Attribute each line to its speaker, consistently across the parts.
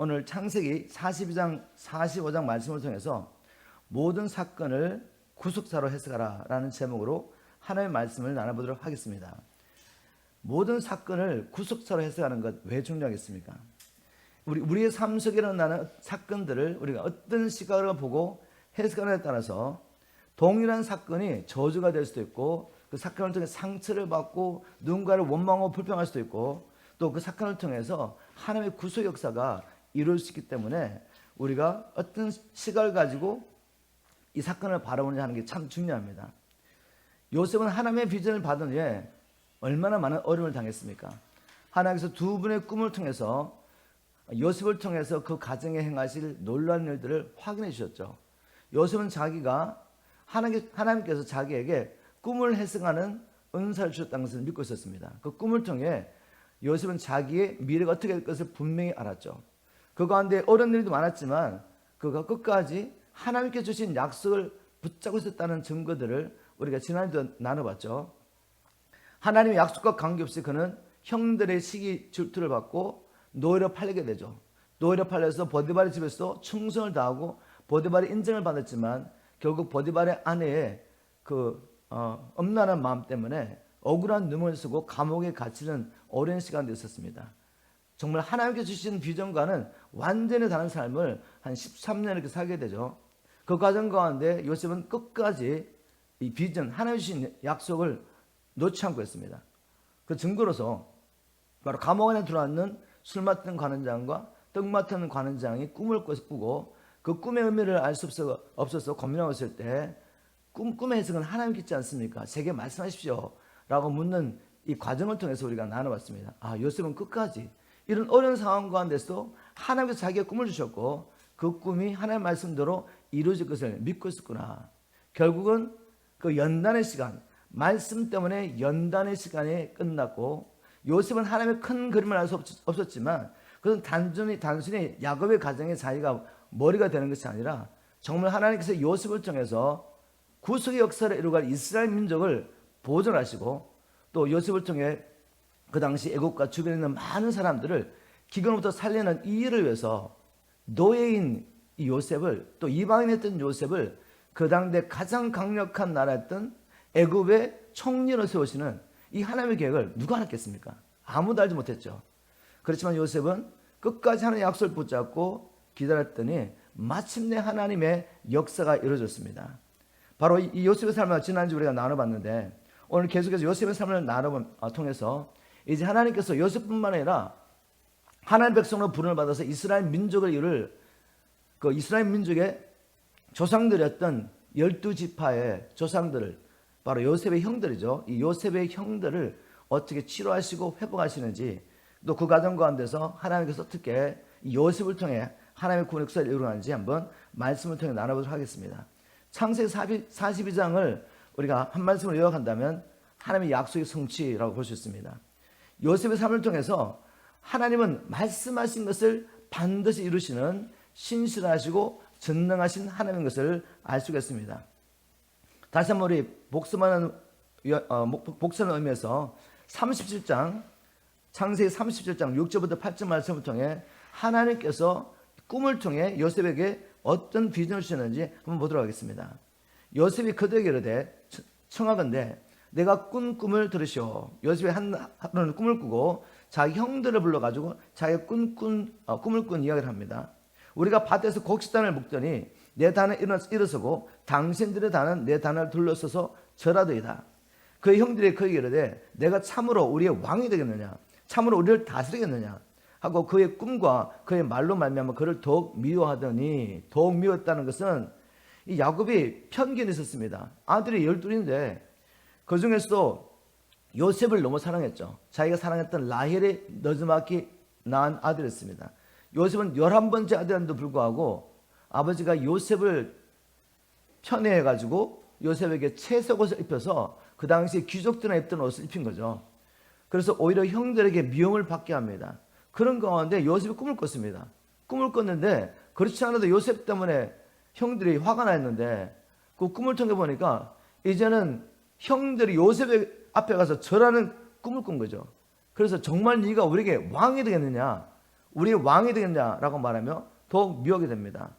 Speaker 1: 오늘 창세기 42장 45장 말씀을 통해서 모든 사건을 구속사로 해석하라 라는 제목으로 하나님의 말씀을 나눠보도록 하겠습니다. 모든 사건을 구속사로 해석하는 것 왜 중요하겠습니까? 우리의 삶 속에 일어나는 사건들을 우리가 어떤 시각으로 보고 해석하느냐에 따라서 동일한 사건이 저주가 될 수도 있고, 그 사건을 통해 상처를 받고 누군가를 원망하고 불평할 수도 있고, 또 그 사건을 통해서 하나님의 구속 역사가 이루어질 수 있기 때문에 우리가 어떤 시각을 가지고 이 사건을 바라보느냐 하는 게 참 중요합니다. 요셉은 하나님의 비전을 받은 후에 얼마나 많은 어려움을 당했습니까? 하나님께서 두 분의 꿈을 통해서 요셉을 통해서 그 가정에 행하실 놀라운 일들을 확인해 주셨죠. 요셉은 자기가 하나님께서 자기에게 꿈을 해석하는 은사를 주셨다는 것을 믿고 있었습니다. 그 꿈을 통해 요셉은 자기의 미래가 어떻게 될 것을 분명히 알았죠. 그 가운데 어려운 일도 많았지만 그가 끝까지 하나님께 주신 약속을 붙잡고 있었다는 증거들을 우리가 지난주에 나눠봤죠. 하나님의 약속과 관계없이 그는 형들의 시기 질투를 받고 노예로 팔리게 되죠. 노예로 팔려서 보디발의 집에서 충성을 다하고 보디발의 인정을 받았지만 결국 보디발의 아내의 엄란한 마음 때문에 억울한 눈물을 쓰고 감옥에 갇히는 오랜 시간도 있었습니다. 정말 하나님께 주신 비전과는 완전히 다른 삶을 한 13년 이렇게 살게 되죠. 그 과정 가운데 요셉은 끝까지 이 비전, 하나님 주신 약속을 놓지 않고 있습니다. 그 증거로서 바로 감옥 안에 들어앉는 술 맡은 관원장과 떡 맡은 관원장이 꿈을 꾸고 그 꿈의 의미를 알 수 없어서 고민하고 있을 때 꿈의 해석은 하나님께 있지 않습니까? 제게 말씀하십시오 라고 묻는 이 과정을 통해서 우리가 나눠봤습니다. 요셉은 끝까지 이런 어려운 상황 가운데서 하나님께서 자기의 꿈을 주셨고 그 꿈이 하나님의 말씀대로 이루어질 것을 믿고 있었구나. 결국은 그 연단의 시간, 말씀 때문에 연단의 시간이 끝났고, 요셉은 하나님의 큰 그림을 알 수 없었지만 그것은 단순히 야곱의 가정에 자기가 머리가 되는 것이 아니라 정말 하나님께서 요셉을 통해서 구속의 역사를 이루어갈 이스라엘 민족을 보존하시고, 또 요셉을 통해 그 당시 애국과 주변에 있는 많은 사람들을 기근으로부터 살리는 이 일을 위해서 노예인 이 요셉을, 또 이방인이었던 요셉을 그 당대 가장 강력한 나라였던 애굽의 총리로 세우시는 이 하나님의 계획을 누가 알았겠습니까? 아무도 알지 못했죠. 그렇지만 요셉은 끝까지 하나님의 약속을 붙잡고 기다렸더니 마침내 하나님의 역사가 이루어졌습니다. 바로 이 요셉의 삶을 지난주 우리가 나눠봤는데, 오늘 계속해서 요셉의 삶을 통해서 이제 하나님께서 요셉뿐만 아니라 하나님 백성으로 부름을 받아서 이스라엘 민족을 이룰 그 이스라엘 민족의 조상들이었던 12지파의 조상들을, 바로 요셉의 형들이죠. 이 요셉의 형들을 어떻게 치료하시고 회복하시는지, 또 그 과정 가운데서 하나님께서 어떻게 이 요셉을 통해 하나님의 구원 역사를 이루어가는지 한번 말씀을 통해 나눠보도록 하겠습니다. 창세기 42장을 우리가 한 말씀으로 요약한다면 하나님의 약속의 성취라고 볼 수 있습니다. 요셉의 삶을 통해서 하나님은 말씀하신 것을 반드시 이루시는 신실하시고 전능하신 하나님인 것을 알 수가 있습니다. 다시 한번 우리 복습하는 의미에서 37장, 창세기 37장 6절부터 8절 말씀을 통해 하나님께서 꿈을 통해 요셉에게 어떤 비전을 주셨는지 한번 보도록 하겠습니다. 요셉이 그들에게 이르되 청하건대 내가 꾼 꿈을 들으시오. 요셉이 하루는 꿈을 꾸고 자기 형들을 불러가지고 자기 꿈을 꾼 이야기를 합니다. 우리가 밭에서 곡식단을 묶더니 내 단은 일어서고 당신들의 단은 내 단을 둘러서서 절하더이다. 그의 형들이 그에게 이르되 내가 참으로 우리의 왕이 되겠느냐, 참으로 우리를 다스리겠느냐 하고 그의 꿈과 그의 말로 말미암아 그를 더욱 미워하더니, 더욱 미웠다는 것은 이 야곱이 편견이 있었습니다. 아들이 12인데 그 중에서도 요셉을 너무 사랑했죠. 자기가 사랑했던 라헬이 너즈맣게 낳은 아들이었습니다. 요셉은 11번째 아들인데도 불구하고 아버지가 요셉을 편애해가지고 요셉에게 채색옷을 입혀서 그 당시 귀족들이 입던 옷을 입힌 거죠. 그래서 오히려 형들에게 미움을 받게 합니다. 그런 가운데 요셉이 꿈을 꿨습니다. 꿈을 꿨는데 그렇지 않아도 요셉 때문에 형들이 화가 나 있는데, 그 꿈을 통해 보니까 이제는 형들이 요셉 앞에 가서 절하는 꿈을 꾼 거죠. 그래서 정말 네가 우리에게 왕이 되겠느냐, 우리의 왕이 되겠냐라고 말하며 더욱 미워하게 됩니다.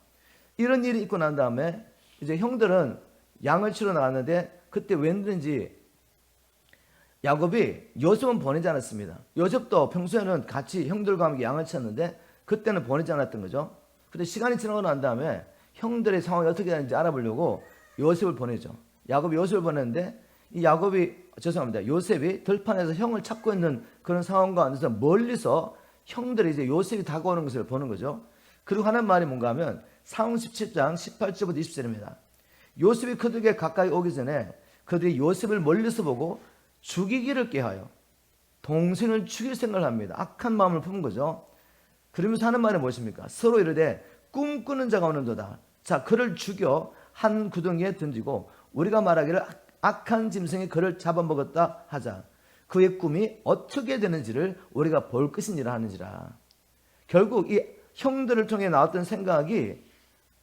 Speaker 1: 이런 일이 있고 난 다음에 이제 형들은 양을 치러 나갔는데 그때 웬든지 야곱이 요셉은 보내지 않았습니다. 요셉도 평소에는 같이 형들과 함께 양을 쳤는데 그때는 보내지 않았던 거죠. 근데 시간이 지나고 난 다음에 형들의 상황이 어떻게 되는지 알아보려고 요셉을 보내죠. 야곱이 요셉을 보냈는데 이 요셉이 들판에서 형을 찾고 있는 그런 상황과 앉아서 멀리서 형들이 이제 요셉이 다가오는 것을 보는 거죠. 그리고 하는 말이 뭔가 하면 상응 17장 18절부터 20절입니다. 요셉이 그들에게 가까이 오기 전에 그들이 요셉을 멀리서 보고 죽이기를 꾀하여 동생을 죽일 생각을 합니다. 악한 마음을 품은 거죠. 그러면서 하는 말이 무엇입니까? 서로 이르되 꿈꾸는 자가 오는도다. 자, 그를 죽여 한 구덩이에 던지고 우리가 말하기를 악한 짐승이 그를 잡아먹었다 하자. 그의 꿈이 어떻게 되는지를 우리가 볼 것이니라 하는지라. 결국 이 형들을 통해 나왔던 생각이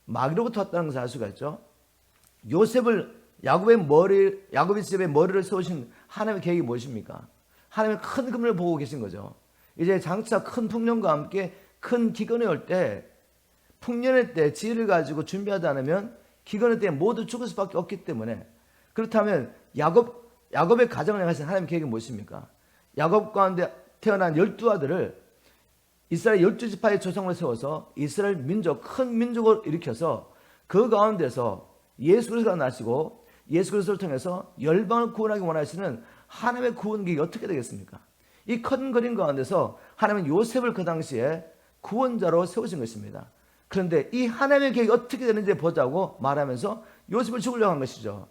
Speaker 1: 마귀로부터 왔다는 것을 알 수가 있죠. 야곱의 집에 머리를 세우신 하나님의 계획이 무엇입니까? 하나님의 큰 그림을 보고 계신 거죠. 이제 장차 큰 풍년과 함께 큰 기근이 올 때, 풍년의 때 지혜를 가지고 준비하지 않으면 기근의 때 모두 죽을 수밖에 없기 때문에, 그렇다면 야곱의 가정을 향하신 하나님의 계획이 무엇입니까? 야곱 가운데 태어난 12아들을 이스라엘 12지파의 조상을 세워서 이스라엘 민족, 큰 민족을 일으켜서 그 가운데서 예수 그리스도가 나시고 예수 그리스도를 통해서 열방을 구원하기 원하시는 하나님의 구원 계획이 어떻게 되겠습니까? 이 큰 그림 가운데서 하나님은 요셉을 그 당시에 구원자로 세우신 것입니다. 그런데 이 하나님의 계획이 어떻게 되는지 보자고 말하면서 요셉을 죽이려고 한 것이죠.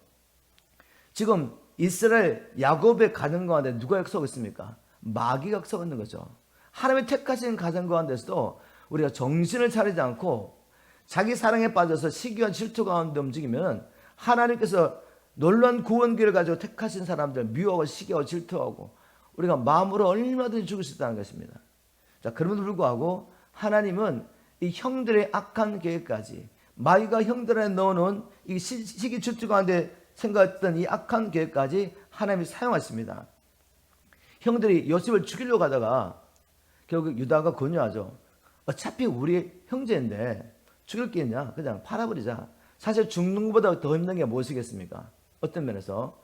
Speaker 1: 지금 이스라엘 야곱의 가정 가운데 누가 역사하고 있습니까? 마귀가 역사하고 있는 거죠. 하나님의 택하신 가정 가운데서도 우리가 정신을 차리지 않고 자기 사랑에 빠져서 시기와 질투 가운데 움직이면 하나님께서 놀라운 구원기를 가지고 택하신 사람들 미워하고 시기하고 질투하고 우리가 마음으로 얼마든지 죽을 수 있다는 것입니다. 자, 그럼에도 불구하고 하나님은 이 형들의 악한 계획까지 마귀가 형들 안에 넣어놓은 이 시기 질투 가운데 생각했던 이 악한 계획까지 하나님이 사용하십니다. 형들이 요셉을 죽이려고 하다가 결국 유다가 권유하죠. 어차피 우리 형제인데 죽일 게 있냐? 그냥 팔아버리자. 사실 죽는 것보다 더 힘든 게 무엇이겠습니까? 어떤 면에서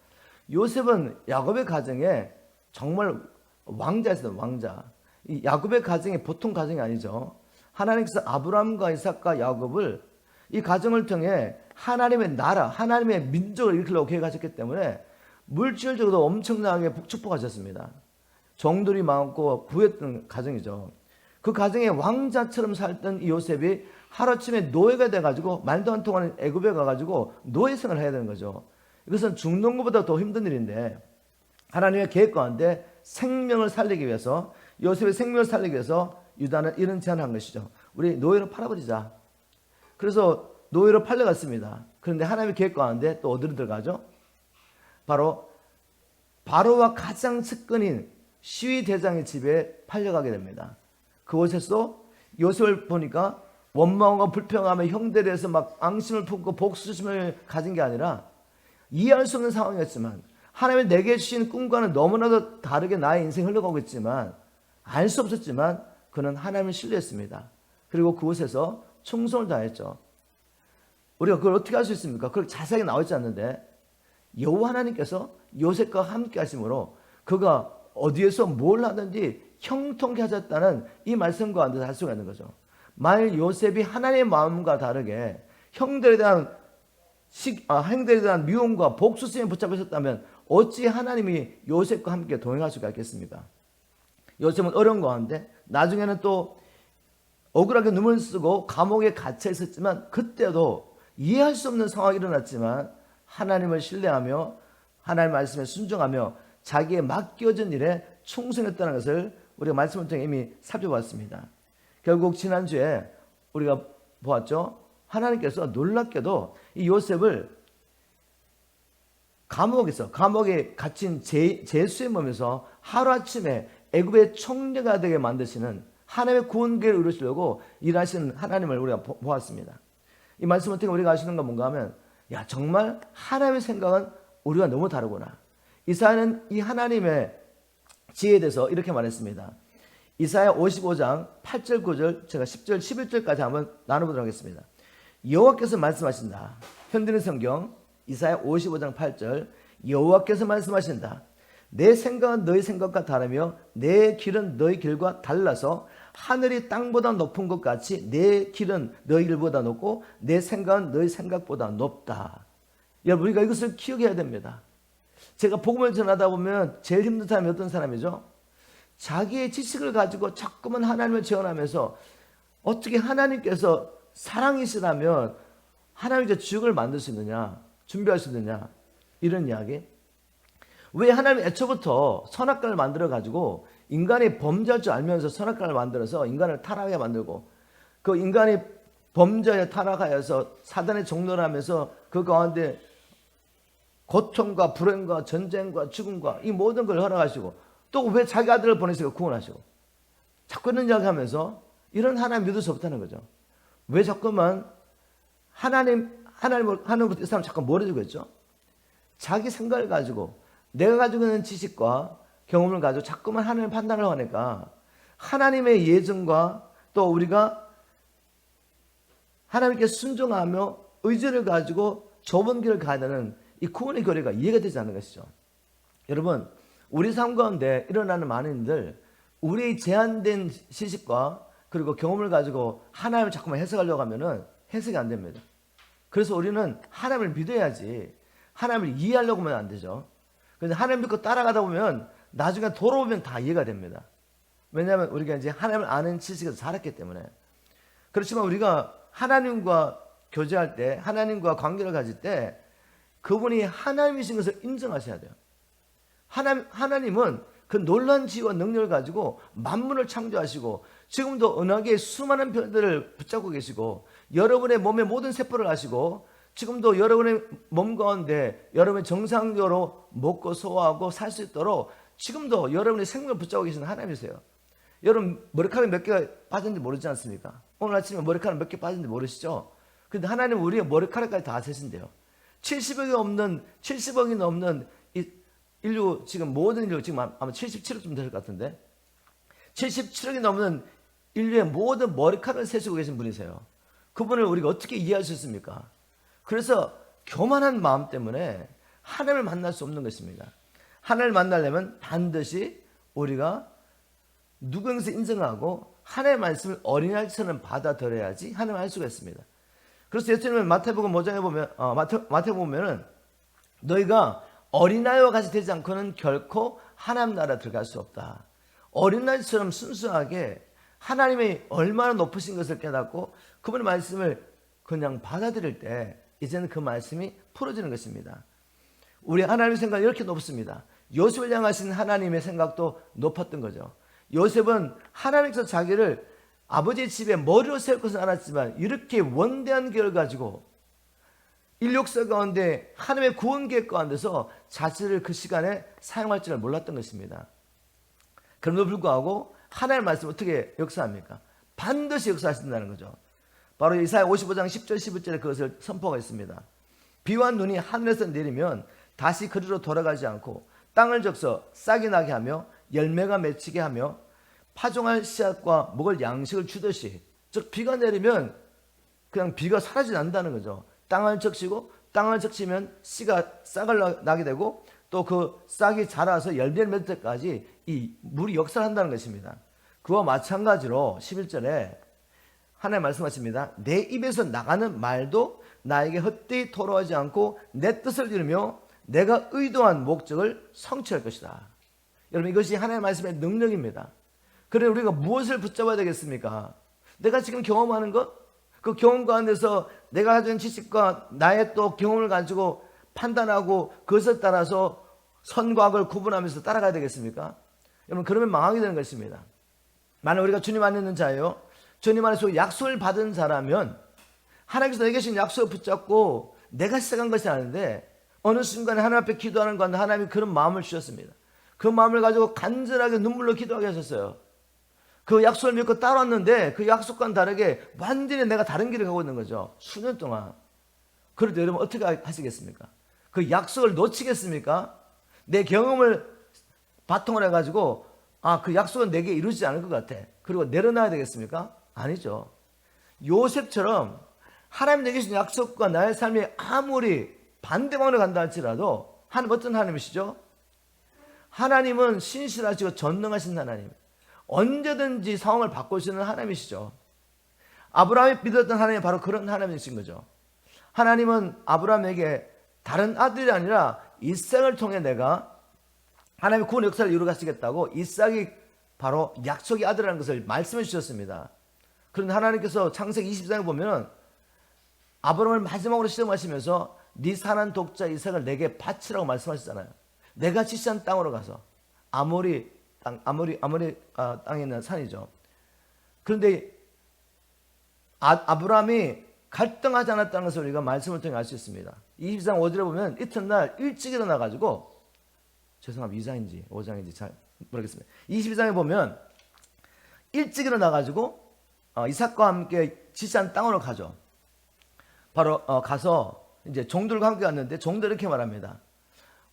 Speaker 1: 요셉은 야곱의 가정에 정말 왕자였어요. 왕자. 이 야곱의 가정이 보통 가정이 아니죠. 하나님께서 아브라함과 이삭과 야곱을 이 가정을 통해 하나님의 나라, 하나님의 민족을 일으키려고 계획하셨기 때문에 물질적으로도 엄청나게 축복하셨습니다. 종들이 많고 부했던 가정이죠. 그 가정에 왕자처럼 살던 이 요셉이 하루아침에 노예가 돼가지고 말도 안 통하는 애굽에 가가지고 노예 생활을 해야 되는 거죠. 이것은 죽는 것보다 더 힘든 일인데 하나님의 계획 가운데 생명을 살리기 위해서 요셉의 생명을 살리기 위해서 유다는 이런 제안을 한 것이죠. 우리 노예로 팔아버리자. 그래서 노예로 팔려갔습니다. 그런데 하나님의 계획 가운데 또 어디로 들어가죠? 바로 바로와 가장 측근인 시위 대장의 집에 팔려가게 됩니다. 그곳에서 요셉을 보니까 원망과 불평하며 형들에 대해서 막 앙심을 품고 복수심을 가진 게 아니라 이해할 수 없는 상황이었지만 하나님이 내게 주신 꿈과는 너무나도 다르게 나의 인생이 흘러가고 있지만 알 수 없었지만 그는 하나님을 신뢰했습니다. 그리고 그곳에서 충성을 다했죠. 우리가 그걸 어떻게 할 수 있습니까? 그걸 자세하게 나와 있지 않는데 여호와 하나님께서 요셉과 함께 하심으로 그가 어디에서 뭘 하든지 형통케 하셨다는 이 말씀과 안 돼서 할 수가 있는 거죠. 만일 요셉이 하나님의 마음과 다르게 형들에 대한 미움과 복수심에 붙잡혀 있었다면 어찌 하나님이 요셉과 함께 동행할 수가 있겠습니까? 요셉은 어려운 가운데 나중에는 또 억울하게 눈물 쓰고 감옥에 갇혀 있었지만 그때도 이해할 수 없는 상황이 일어났지만 하나님을 신뢰하며 하나님의 말씀에 순종하며 자기의 맡겨진 일에 충성했다는 것을 우리가 말씀을 통해 이미 살펴봤습니다. 결국 지난주에 우리가 보았죠. 하나님께서 놀랍게도 이 요셉을 감옥에 갇힌 죄수의 몸에서 하루아침에 애굽의 총리가 되게 만드시는 하나님의 구원계를 이루시려고 일하시는 하나님을 우리가 보았습니다. 이 말씀을 통해 우리가 아시는 건 뭔가 하면 야 정말 하나님의 생각은 우리가 너무 다르구나. 이사야는 이 하나님의 지혜에 대해서 이렇게 말했습니다. 이사야 55장 8절 9절 제가 10절 11절까지 한번 나눠보도록 하겠습니다. 여호와께서 말씀하신다. 현대인 성경 이사야 55장 8절 여호와께서 말씀하신다. 내 생각은 너희 생각과 다르며 내 길은 너희 길과 달라서 하늘이 땅보다 높은 것 같이 내 길은 너희 길보다 높고 내 생각은 너희 생각보다 높다. 여러분 우리가 이것을 기억해야 됩니다. 제가 복음을 전하다 보면 제일 힘든 사람이 어떤 사람이죠? 자기의 지식을 가지고 자꾸만 하나님을 제언하면서 어떻게 하나님께서 사랑이시라면 하나님께서 지옥을 만들 수 있느냐, 준비할 수 있느냐, 이런 이야기. 왜 하나님이 애초부터 선악과를 만들어 가지고 인간이 범죄할 줄 알면서 선악과를 만들어서 인간을 타락하게 만들고 그 인간이 범죄에 타락하여서 사단의 종노를 하면서 그 가운데 고통과 불행과 전쟁과 죽음과 이 모든 걸 허락하시고 또 왜 자기 아들을 보내시고 구원하시고 자꾸 이런 이야기 하면서 이런 하나님 믿을 수 없다는 거죠. 왜 자꾸만 하나님으로부터 이 사람 자꾸 멀어지고 있죠? 자기 생각을 가지고 내가 가지고 있는 지식과 경험을 가지고 자꾸만 하나님 판단을 하니까 하나님의 예정과 또 우리가 하나님께 순종하며 의지를 가지고 좁은 길을 가야 되는 이 구원의 거리가 이해가 되지 않는 것이죠. 여러분 우리 삶 가운데 일어나는 많은 일들 우리의 제한된 지식과 그리고 경험을 가지고 하나님을 자꾸만 해석하려고 하면은 해석이 안 됩니다. 그래서 우리는 하나님을 믿어야지 하나님을 이해하려고 하면 안 되죠. 그래서 하나님 믿고 따라가다 보면 나중에 돌아오면 다 이해가 됩니다. 왜냐하면 우리가 이제 하나님을 아는 지식에서 자랐기 때문에. 그렇지만 우리가 하나님과 교제할 때 하나님과 관계를 가질 때 그분이 하나님이신 것을 인정하셔야 돼요. 하나님은 그 놀라운 지혜와 능력을 가지고 만물을 창조하시고 지금도 은하계의 수많은 별들을 붙잡고 계시고 여러분의 몸의 모든 세포를 아시고 지금도 여러분의 몸 가운데 여러분이 정상적으로 먹고 소화하고 살 수 있도록 지금도 여러분의 생명을 붙잡고 계시는 하나님이세요. 여러분 머리카락이 몇 개가 빠졌는지 모르지 않습니까? 오늘 아침에 머리카락 몇 개 빠졌는지 모르시죠? 근데 하나님은 우리의 머리카락까지 다 세신대요. 70억이 넘는 인류 지금 모든 인류 지금 아마 77억쯤 될 것 같은데 77억이 넘는 인류의 모든 머리카락을 세시고 계신 분이세요. 그분을 우리가 어떻게 이해할 수 있습니까? 그래서 교만한 마음 때문에 하나님을 만날 수 없는 것입니다. 하나님을 만나려면 반드시 우리가 누구에게서 인정하고 하나님의 말씀을 어린아이처럼 받아들여야지 하나님을 알 수가 있습니다. 그래서 예수님은 마태복음 5장에 보면 마태복음에는 너희가 어린아이와 같이 되지 않고는 결코 하나님 나라 들어갈 수 없다. 어린아이처럼 순수하게 하나님이 얼마나 높으신 것을 깨닫고 그분의 말씀을 그냥 받아들일 때 이제는 그 말씀이 풀어지는 것입니다. 우리 하나님의 생각이 이렇게 높습니다. 요셉을 향하신 하나님의 생각도 높았던 거죠. 요셉은 하나님께서 자기를 아버지의 집에 머리로 세울 것은 알았지만 이렇게 원대한 계획을 가지고 인류 역사 가운데 하나님의 구원 계획 가운데서 자신을 그 시간에 사용할 줄을 몰랐던 것입니다. 그럼에도 불구하고 하나님의 말씀 어떻게 역사합니까? 반드시 역사하신다는 거죠. 바로 이사야 55장 10절 11절에 그것을 선포가 있습니다. 비와 눈이 하늘에서 내리면 다시 그리로 돌아가지 않고 땅을 적셔 싹이 나게 하며 열매가 맺히게 하며 파종할 씨앗과 먹을 양식을 주듯이 즉 비가 내리면 그냥 비가 사라지지 않는다는 거죠. 땅을 적시고 땅을 적시면 씨가 싹을 나게 되고 또 그 싹이 자라서 열매를 맺을 때까지 이 물이 역사를 한다는 것입니다. 그와 마찬가지로 11절에 하나님 말씀하십니다. 내 입에서 나가는 말도 나에게 헛되이 돌아오지 않고 내 뜻을 이루며 내가 의도한 목적을 성취할 것이다. 여러분 이것이 하나님의 말씀의 능력입니다. 그래 우리가 무엇을 붙잡아야 되겠습니까? 내가 지금 경험하는 것? 그 경험 가운데서 내가 가진 지식과 나의 또 경험을 가지고 판단하고 그것에 따라서 선과 악을 구분하면서 따라가야 되겠습니까? 여러분 그러면 망하게 되는 것입니다. 만약 우리가 주님 안에 있는 자예요. 주님 안에서 약속을 받은 자라면 하나님께서 내게 주신 약속을 붙잡고 내가 시작한 것이 아닌데 어느 순간에 하나님 앞에 기도하는 가운데 하나님이 그런 마음을 주셨습니다. 그 마음을 가지고 간절하게 눈물로 기도하게 하셨어요. 그 약속을 믿고 따라왔는데 그 약속과는 다르게 완전히 내가 다른 길을 가고 있는 거죠. 수년 동안. 그럴 때 여러분 어떻게 하시겠습니까? 그 약속을 놓치겠습니까? 내 경험을 바탕으로 해가지고 그 약속은 내게 이루어지지 않을 것 같아. 그리고 내려놔야 되겠습니까? 아니죠. 요셉처럼 하나님 내게 주신 약속과 나의 삶이 아무리 반대방으로 간다 할지라도 하나님 어떤 하나님이시죠? 하나님은 신실하시고 전능하신 하나님, 언제든지 상황을 바꾸시는 하나님이시죠. 아브라함이 믿었던 하나님이 바로 그런 하나님이신 거죠. 하나님은 아브라함에게 다른 아들이 아니라 이삭을 통해 내가 하나님의 구원 역사를 이루가시겠다고, 이삭이 바로 약속의 아들이라는 것을 말씀해 주셨습니다. 그런데 하나님께서 창세기 24장에 보면 아브라함을 마지막으로 시험하시면서 네 사난 독자 이삭을 내게 바치라고 말씀하시잖아요. 내가 지시한 땅으로 가서, 아모리 땅에 있는 산이죠. 그런데 아브라함이 갈등하지 않았다는 것을 우리가 말씀을 통해 알 수 있습니다. 22장 5절에 보면 이튿날 일찍 일어나가지고, 죄송합니다. 2장인지 5장인지 잘 모르겠습니다. 22장에 보면 일찍 일어나가지고 이삭과 함께 지시한 땅으로 가죠. 바로 가서 이제 종들과 함께 갔는데 종들이 이렇게 말합니다.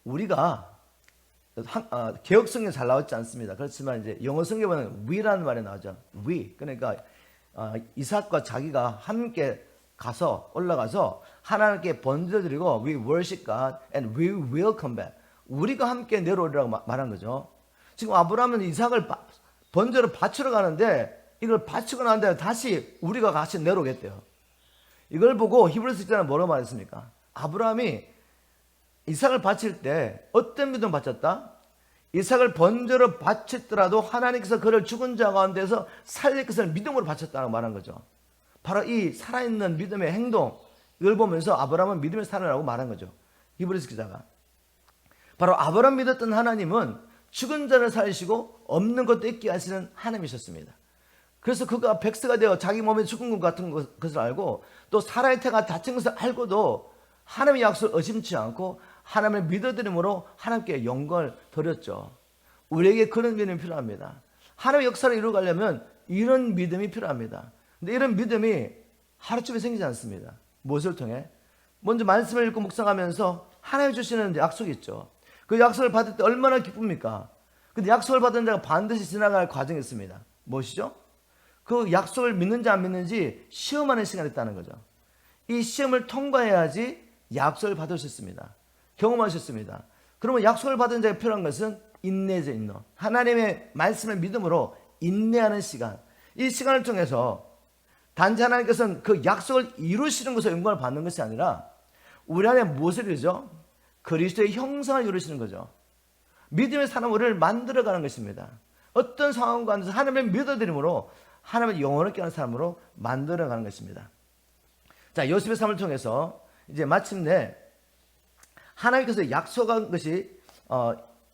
Speaker 1: 우리가 개혁 성경 잘 나왔지 않습니다. 그렇지만 이제 영어 성경에는 we라는 말이 나오죠. we. 그러니까 이삭과 자기가 함께 가서 올라가서 하나님께 번제드리고 we worship God and we will come back. 우리가 함께 내려오리라고 말한 거죠. 지금 아브라함은 이삭을 번제로 바치러 가는데 이걸 바치고 난 다음에 다시 우리가 같이 내려오겠대요. 이걸 보고 히브리서 기자는 뭐라고 말했습니까? 아브라함이 이삭을 바칠 때 어떤 믿음을 바쳤다? 이삭을 번제로 바쳤더라도 하나님께서 그를 죽은 자 가운데서 살릴 것을 믿음으로 바쳤다고 말한 거죠. 바로 이 살아있는 믿음의 행동, 이걸 보면서 아브라함은 믿음의 사람이라고 말한 거죠. 히브리서 기자가. 바로 아브라함 믿었던 하나님은 죽은 자를 살리시고 없는 것도 있게 하시는 하나님이셨습니다. 그래서 그가 백세가 되어 자기 몸에 죽은 것 같은 것을 알고 또 사라의 태가 다친 것을 알고도 하나님의 약속을 의심치 않고 하나님을 믿어드림으로 하나님께 영광을 드렸죠. 우리에게 그런 믿음이 필요합니다. 하나님의 역사를 이루어가려면 이런 믿음이 필요합니다. 근데 이런 믿음이 하루쯤에 생기지 않습니다. 무엇을 통해? 먼저 말씀을 읽고 묵상하면서 하나님 주시는 약속이 있죠. 그 약속을 받을 때 얼마나 기쁩니까? 근데 약속을 받은 자가 반드시 지나갈 과정이 있습니다. 무엇이죠? 그 약속을 믿는지 안 믿는지 시험하는 시간이 있다는 거죠. 이 시험을 통과해야지 약속을 받을 수 있습니다. 경험할 수 있습니다. 그러면 약속을 받은 자가 필요한 것은 인내죠, 인내. 하나님의 말씀을 믿음으로 인내하는 시간. 이 시간을 통해서 단지 하나님께서는 그 약속을 이루시는 것에 영광을 받는 것이 아니라 우리 안에 무엇을 이루죠? 그리스도의 형상을 이루시는 거죠. 믿음의 사람 우리를 만들어가는 것입니다. 어떤 상황 가운데서 하나님을 믿어드림으로 하나님을 영원하게 하는 사람으로 만들어가는 것입니다. 자, 요셉의 삶을 통해서 이제 마침내 하나님께서 약속한 것이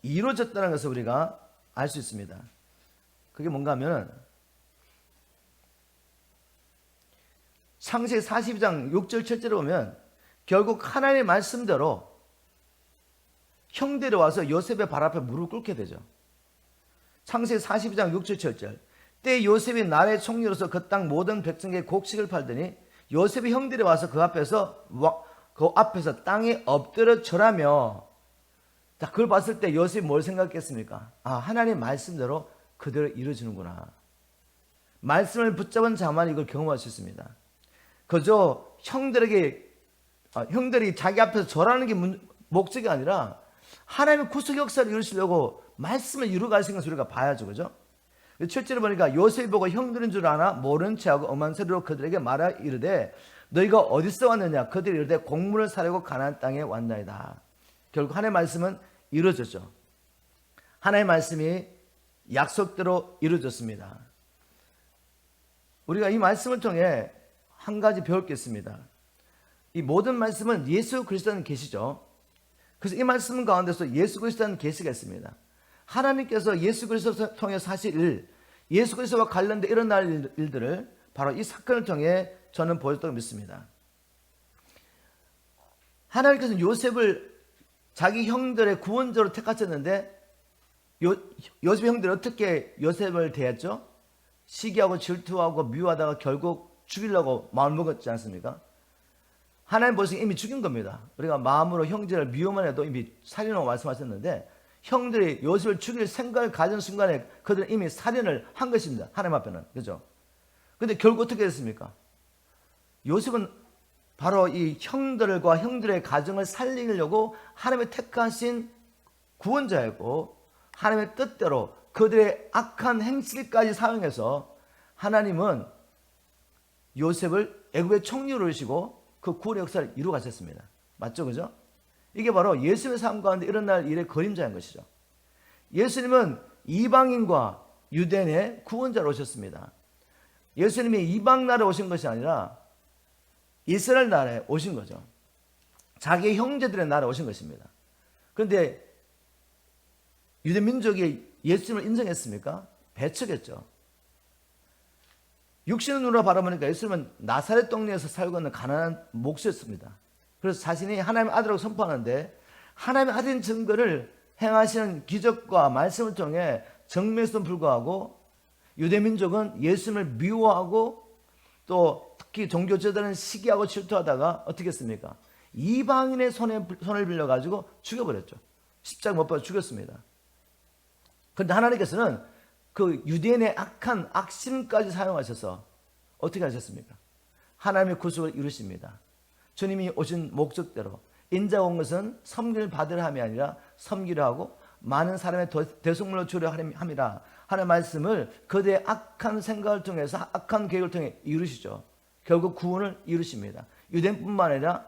Speaker 1: 이루어졌다는 것을 우리가 알 수 있습니다. 그게 뭔가 하면 창세기 42장 6절 7절에 보면 결국 하나님의 말씀대로 형들이 와서 요셉의 발 앞에 무릎 꿇게 되죠. 창세기 42장 6절 7절. 때 요셉이 나라의 총리로서 그 땅 모든 백성에게 곡식을 팔더니 요셉의 형들이 와서 그 앞에서 땅에 엎드려 절하며, 자, 그걸 봤을 때 요셉이 뭘 생각했습니까? 하나님 말씀대로 그대로 이루어지는구나. 말씀을 붙잡은 자만 이걸 경험할 수 있습니다. 그저 형들이 자기 앞에서 절하는 게 목적이 아니라 하나님의 구속 역사를 이루시려고 말씀을 이루어가시는 것을 우리가 봐야죠. 그죠? 7절에 보니까 요셉이 보고 형들인 줄 아나 모른 체하고 엄한 소리로 그들에게 말하 이르되 너희가 어디서 왔느냐? 그들이 이르되 곡물을 사려고 가나안 땅에 왔나이다. 결국 하나님의 말씀은 이루어졌죠. 하나님의 말씀이 약속대로 이루어졌습니다. 우리가 이 말씀을 통해 한 가지 배울 게 있습니다. 이 모든 말씀은 예수 그리스도는 계시죠. 그래서 이 말씀 가운데서 예수 그리스도는 계시가 있습니다. 하나님께서 예수 그리스도를 통해서 하실 일, 예수 그리스도와 관련된 일어날 일들을 바로 이 사건을 통해 저는 보였다고 믿습니다. 하나님께서는 요셉을 자기 형들의 구원자로 택하셨는데 요셉 형들이 어떻게 요셉을 대했죠? 시기하고 질투하고 미워하다가 결국 죽이려고 마음먹었지 않습니까? 하나님 보시기에 이미 죽인 겁니다. 우리가 마음으로 형제를 미워만 해도 이미 살인하고 말씀하셨는데 형들이 요셉을 죽일 생각을 가진 순간에 그들은 이미 살인을 한 것입니다. 하나님 앞에는. 그죠? 근데 결국 어떻게 됐습니까? 요셉은 바로 이 형들과 형들의 가정을 살리려고 하나님의 택하신 구원자였고, 하나님의 뜻대로 그들의 악한 행실까지 사용해서 하나님은 요셉을 애굽의 총리로 하시고 그 구원의 역사를 이루어 가셨습니다. 맞죠? 그죠? 이게 바로 예수님의 삶 가운데 일어날 일의 그림자인 것이죠. 예수님은 이방인과 유대인의 구원자로 오셨습니다. 예수님이 이방 나라에 오신 것이 아니라 이스라엘 나라에 오신 거죠. 자기 형제들의 나라에 오신 것입니다. 그런데 유대 민족이 예수님을 인정했습니까? 배척했죠. 육신의 눈으로 바라보니까 예수님은 나사렛 동네에서 살고 있는 가난한 목수였습니다. 그래서 자신이 하나님의 아들이라고 선포하는데 하나님의 아들인 증거를 행하시는 기적과 말씀을 통해 정매에서도 불구하고 유대 민족은 예수님을 미워하고 또 특히 종교 제도는 시기하고 질투하다가 어떻게 했습니까? 이방인의 손을 빌려가지고 죽여버렸죠. 십자가 못 박아 죽였습니다. 그런데 하나님께서는 그 유대인의 악한 악심까지 사용하셔서 어떻게 하셨습니까? 하나님의 구속을 이루십니다. 주님이 오신 목적대로 인자가 온 것은 섬기를 받으려 함이 아니라 섬기려 하고 많은 사람의 대속물로 주려 함이라 하는 말씀을 그들의 악한 생각을 통해서 악한 계획을 통해 이루시죠. 결국 구원을 이루십니다. 유대인뿐만 아니라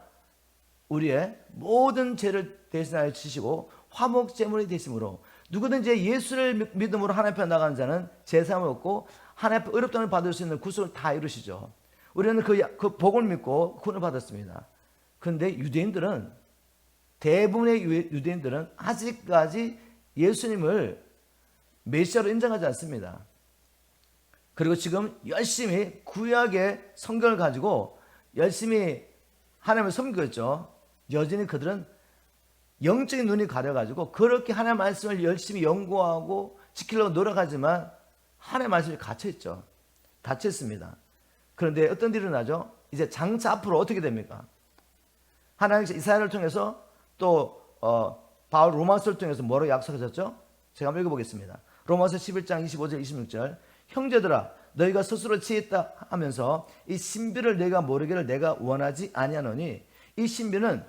Speaker 1: 우리의 모든 죄를 대신하여 지시고 화목제물이 되심으로 누구든지 예수를 믿음으로 하나님 앞에 나가는 자는 제사함을 얻고 하나님 앞에 의롭다는 받을 수 있는 구속을 다 이루시죠. 우리는 그 복을 믿고 구원을 받았습니다. 그런데 유대인들은 대부분의 유대인들은 아직까지 예수님을 메시아로 인정하지 않습니다. 그리고 지금 열심히 구약의 성경을 가지고 열심히 하나님을 섬기고 있죠. 여전히 그들은 영적인 눈이 가려가지고 그렇게 하나님의 말씀을 열심히 연구하고 지키려고 노력하지만 하나님의 말씀이 갇혀있죠. 닫혀있습니다. 그런데 어떤 일이 일어나죠? 이제 장차 앞으로 어떻게 됩니까? 하나님께서 이사야를 통해서 또 바울 로마서를 통해서 뭐라고 약속하셨죠? 제가 한번 읽어보겠습니다. 로마서 11장 25절 26절 형제들아 너희가 스스로 지었다 하면서 이 신비를 너희가 모르기를 내가 원하지 아니하노니 이 신비는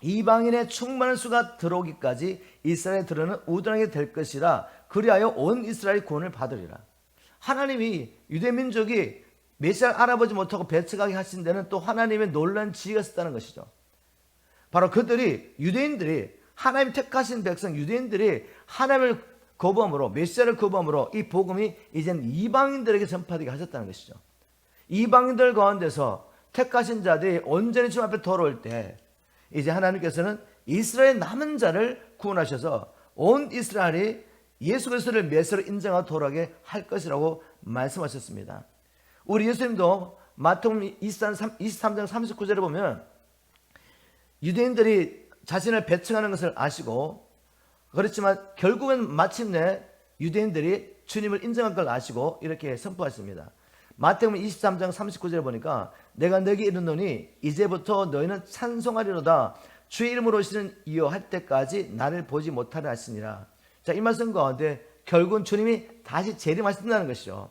Speaker 1: 이방인의 충만한 수가 들어오기까지 이스라엘에 들어는 우둔하게 될 것이라 그리하여 온 이스라엘이 구원을 받으리라. 하나님이 유대민족이 메시아를 알아보지 못하고 배척하게 하신 데는 또 하나님의 놀라운 지혜가 있었다는 것이죠. 바로 그들이 유대인들이 하나님 택하신 백성 유대인들이 하나님을 거부함으로 메시아를 거부함으로 이 복음이 이제는 이방인들에게 전파되게 하셨다는 것이죠. 이방인들 가운데서 택하신 자들이 온전히 주님 앞에 돌아올 때 이제 하나님께서는 이스라엘 남은 자를 구원하셔서 온 이스라엘이 예수 그리스도를 메시아로 인정하고 돌아가게 할 것이라고 말씀하셨습니다. 우리 예수님도 마태복음 23장 39절에 보면 유대인들이 자신을 배척하는 것을 아시고 그렇지만 결국은 마침내 유대인들이 주님을 인정할 걸 아시고 이렇게 선포하십니다. 마태복음 23장 39절에 보니까 내가 너에게 이르노니 이제부터 너희는 찬송하리로다 주의 이름으로 오시는 이여 할 때까지 나를 보지 못하려 하시니라. 자, 이 말씀 가운데 결국은 주님이 다시 재림하신다는 것이죠.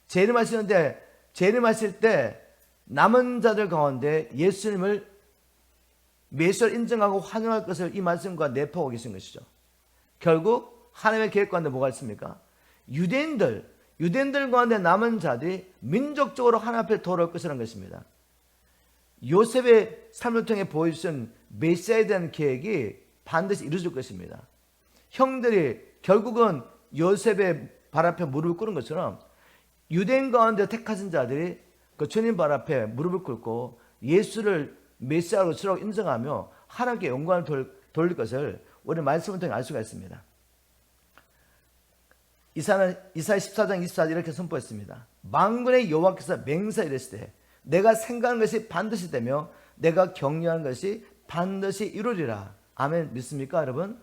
Speaker 1: 재림하시는데 재림하실 때 남은 자들 가운데 예수님을 메시아로 인정하고 환영할 것을 이 말씀과 내포하고 계신 것이죠. 결국 하나님의 계획 가운데 뭐가 있습니까? 유대인들 가운데 남은 자들이 민족적으로 하나님 앞에 돌아올 것이라는 것입니다. 요셉의 삶을 통해 보여주신 메시아에 대한 계획이 반드시 이루어질 것입니다. 형들이 결국은 요셉의 발 앞에 무릎을 꿇은 것처럼 유대인 가운데 택하신 자들이 그 주님 발 앞에 무릎을 꿇고 예수를 메시아로 주라고 인정하며 하나님께 영광을 돌릴 것을 우리 말씀을 통해 알 수가 있습니다. 이사야 14장 24절 이렇게 선포했습니다. 만군의 여호와께서 맹세하여 이르시되 내가 생각하는 것이 반드시 되며 내가 격려하는 것이 반드시 이루리라. 아멘. 믿습니까 여러분?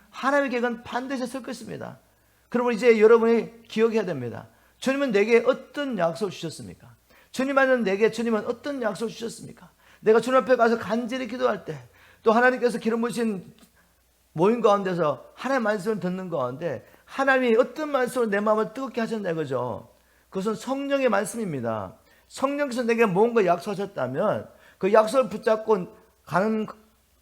Speaker 1: 하나님의 계획은 반드시 쓸 것입니다. 그러면 이제 여러분이 기억해야 됩니다. 주님은 내게 어떤 약속을 주셨습니까? 주님은 내게 주님은 어떤 약속을 주셨습니까? 내가 주님 앞에 가서 간절히 기도할 때 또 하나님께서 기름 부으신 모임 가운데서 하나님의 말씀을 듣는 가운데 하나님이 어떤 말씀으로 내 마음을 뜨겁게 하셨나 이거죠. 그것은 성령의 말씀입니다. 성령께서 내게 뭔가 약속하셨다면 그 약속을 붙잡고 가는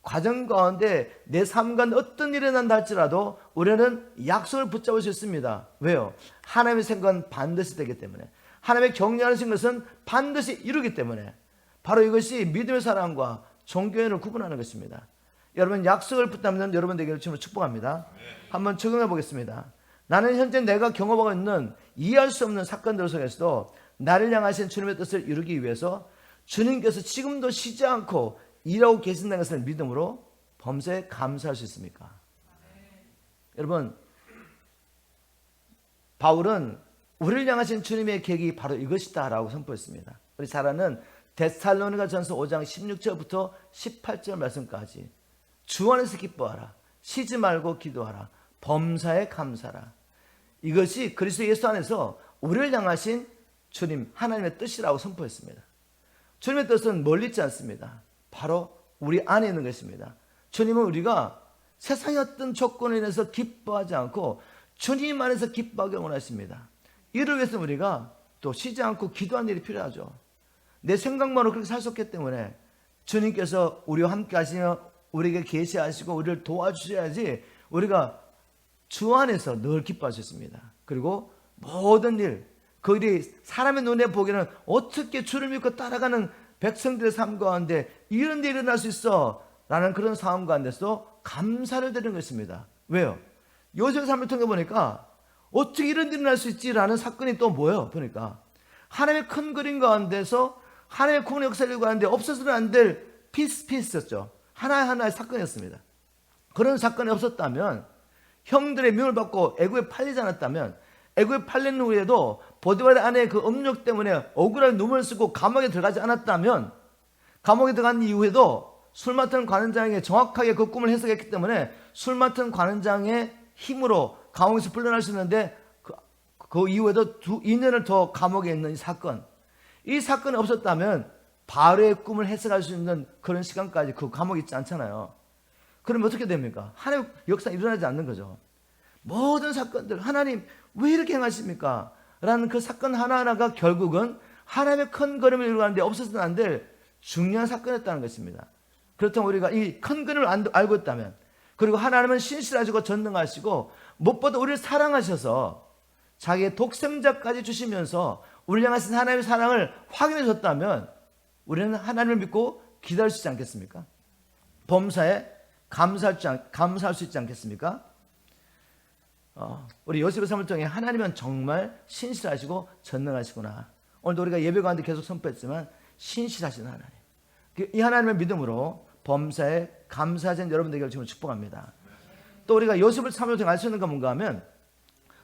Speaker 1: 과정 가운데 내 삶 가운데 어떤 일이 난다 할지라도 우리는 약속을 붙잡을 수 있습니다. 왜요? 하나님의 생각은 반드시 되기 때문에, 하나님의 격려하신 것은 반드시 이루기 때문에, 바로 이것이 믿음의 사랑과 종교인을 구분하는 것입니다. 여러분, 약속을 붙잡는 여러분 되기를 주님으로 축복합니다. 한번 적용해 보겠습니다. 나는 현재 내가 경험하고 있는 이해할 수 없는 사건들 속에서도 나를 향하신 주님의 뜻을 이루기 위해서 주님께서 지금도 쉬지 않고 일하고 계신다는 것을 믿음으로 범사에 감사할 수 있습니까? 여러분, 바울은 우리를 향하신 주님의 계획이 바로 이것이다 라고 선포했습니다. 우리 잘 아는 데살로니가 전서 5장 16절부터 18절 말씀까지 주 안에서 기뻐하라, 쉬지 말고 기도하라, 범사에 감사하라. 이것이 그리스도 예수 안에서 우리를 향하신 주님 하나님의 뜻이라고 선포했습니다. 주님의 뜻은 멀리 있지 않습니다. 바로 우리 안에 있는 것입니다. 주님은 우리가 세상의 어떤 조건으로 인해서 기뻐하지 않고 주님 안에서 기뻐하게 원하십니다. 이를 위해서 우리가 또 쉬지 않고 기도하는 일이 필요하죠. 내 생각만으로 그렇게 살 수 없기 때문에 주님께서 우리와 함께 하시며 우리에게 계시하시고 우리를 도와주셔야지 우리가 주 안에서 늘 기뻐할 수 있습니다. 그리고 모든 일, 그 일이 사람의 눈에 보기에는 어떻게 주를 믿고 따라가는 백성들의 삶 가운데 이런 일이 일어날 수 있어 라는 그런 상황 가운데서 감사를 드리는 것입니다. 왜요? 요셉의 삶을 통해 보니까 어떻게 이런 일이 일어날 수 있지라는 사건이 또 뭐예요? 보니까 하나님의 큰 그림 가운데서 하나님의 구원의 역사를 가는데 없어서는 안 될 피스였죠. 하나하나의 사건이었습니다. 그런 사건이 없었다면, 형들의 미움을 받고 애굽에 팔리지 않았다면, 애굽에 팔린 후에도 보디발의 아내의 그 음욕 때문에 억울하게 눈물을 쓰고 감옥에 들어가지 않았다면, 감옥에 들어간 이후에도 술 맡은 관원장에게 정확하게 그 꿈을 해석했기 때문에 술 맡은 관원장의 힘으로 감옥에서 풀려날 수 있는데 그 이후에도 2년을 더 감옥에 있는 이 사건이 없었다면 바로의 꿈을 해석할 수 있는 그런 시간까지 그 감옥에 있지 않잖아요. 그러면 어떻게 됩니까? 하나님의 역사가 일어나지 않는 거죠. 모든 사건들, 하나님 왜 이렇게 행하십니까? 라는 그 사건 하나하나가 결국은 하나님의 큰 그림을 이루는데 없어서는 안 될 중요한 사건이었다는 것입니다. 그렇다면 우리가 이 큰 그림을 알고 있다면, 그리고 하나님은 신실하시고 전능하시고 무엇보다 우리를 사랑하셔서 자기의 독생자까지 주시면서 우리를 향하신 하나님의 사랑을 확인해 줬다면 우리는 하나님을 믿고 기다릴 수 있지 않겠습니까? 범사에 감사할 수 있지 않겠습니까? 우리 요셉의 삶을 통해 하나님은 정말 신실하시고 전능하시구나. 오늘도 우리가 예배 가운데 계속 선포했지만 신실하신 하나님, 이 하나님의 믿음으로 범사에 감사하신 여러분 되기를 지금 축복합니다. 또 우리가 요셉을 삶을 통해 알 수 있는 건 뭔가 하면,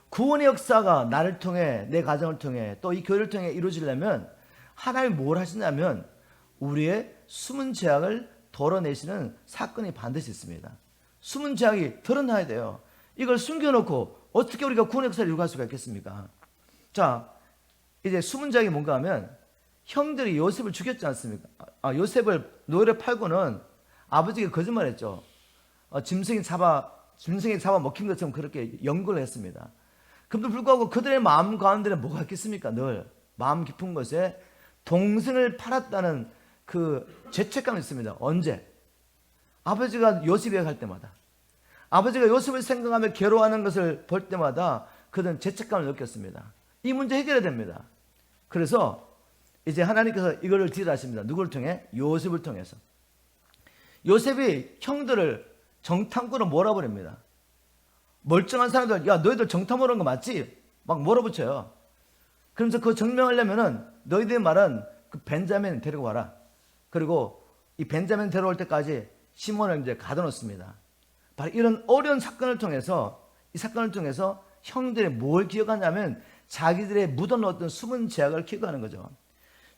Speaker 1: 구원의 역사가 나를 통해, 내 가정을 통해, 또 이 교회를 통해 이루어지려면 하나님이 뭘 하시냐면 우리의 숨은 죄악을 덜어내시는 사건이 반드시 있습니다. 숨은 죄악이 드러나야 돼요. 이걸 숨겨놓고 어떻게 우리가 구원의 역사를 이루어갈 수가 있겠습니까? 자, 이제 숨은 죄악이 뭔가 하면, 형들이 요셉을 죽였지 않습니까? 요셉을 노예로 팔고는 아버지가 거짓말했죠. 짐승이 잡아 먹힌 것처럼 그렇게 연구를 했습니다. 그럼에도 불구하고 그들의 마음 가운데는 뭐가 있겠습니까? 늘 마음 깊은 곳에 동생을 팔았다는 그 죄책감이 있습니다. 언제? 아버지가 요셉에 갈 때마다, 아버지가 요셉을 생각하며 괴로워하는 것을 볼 때마다 그들은 죄책감을 느꼈습니다. 이 문제 해결해야 됩니다. 그래서 이제 하나님께서 이거를 딜하십니다. 누구를 통해? 요셉을 통해서. 요셉이 형들을 정탐꾼으로 몰아버립니다. 멀쩡한 사람들, 야 너희들 정탐 오는 거 맞지? 막 몰아붙여요. 그러면서 그거 증명하려면은 너희들의 말은 그 벤자민 데리고 와라. 그리고 이 벤자민 데려올 때까지 시몬을 이제 가둬놓습니다. 바로 이런 어려운 사건을 통해서, 이 사건을 통해서 형들이 뭘 기억하냐면 자기들의 묻어놓았던 숨은 죄악을 기억하는 거죠.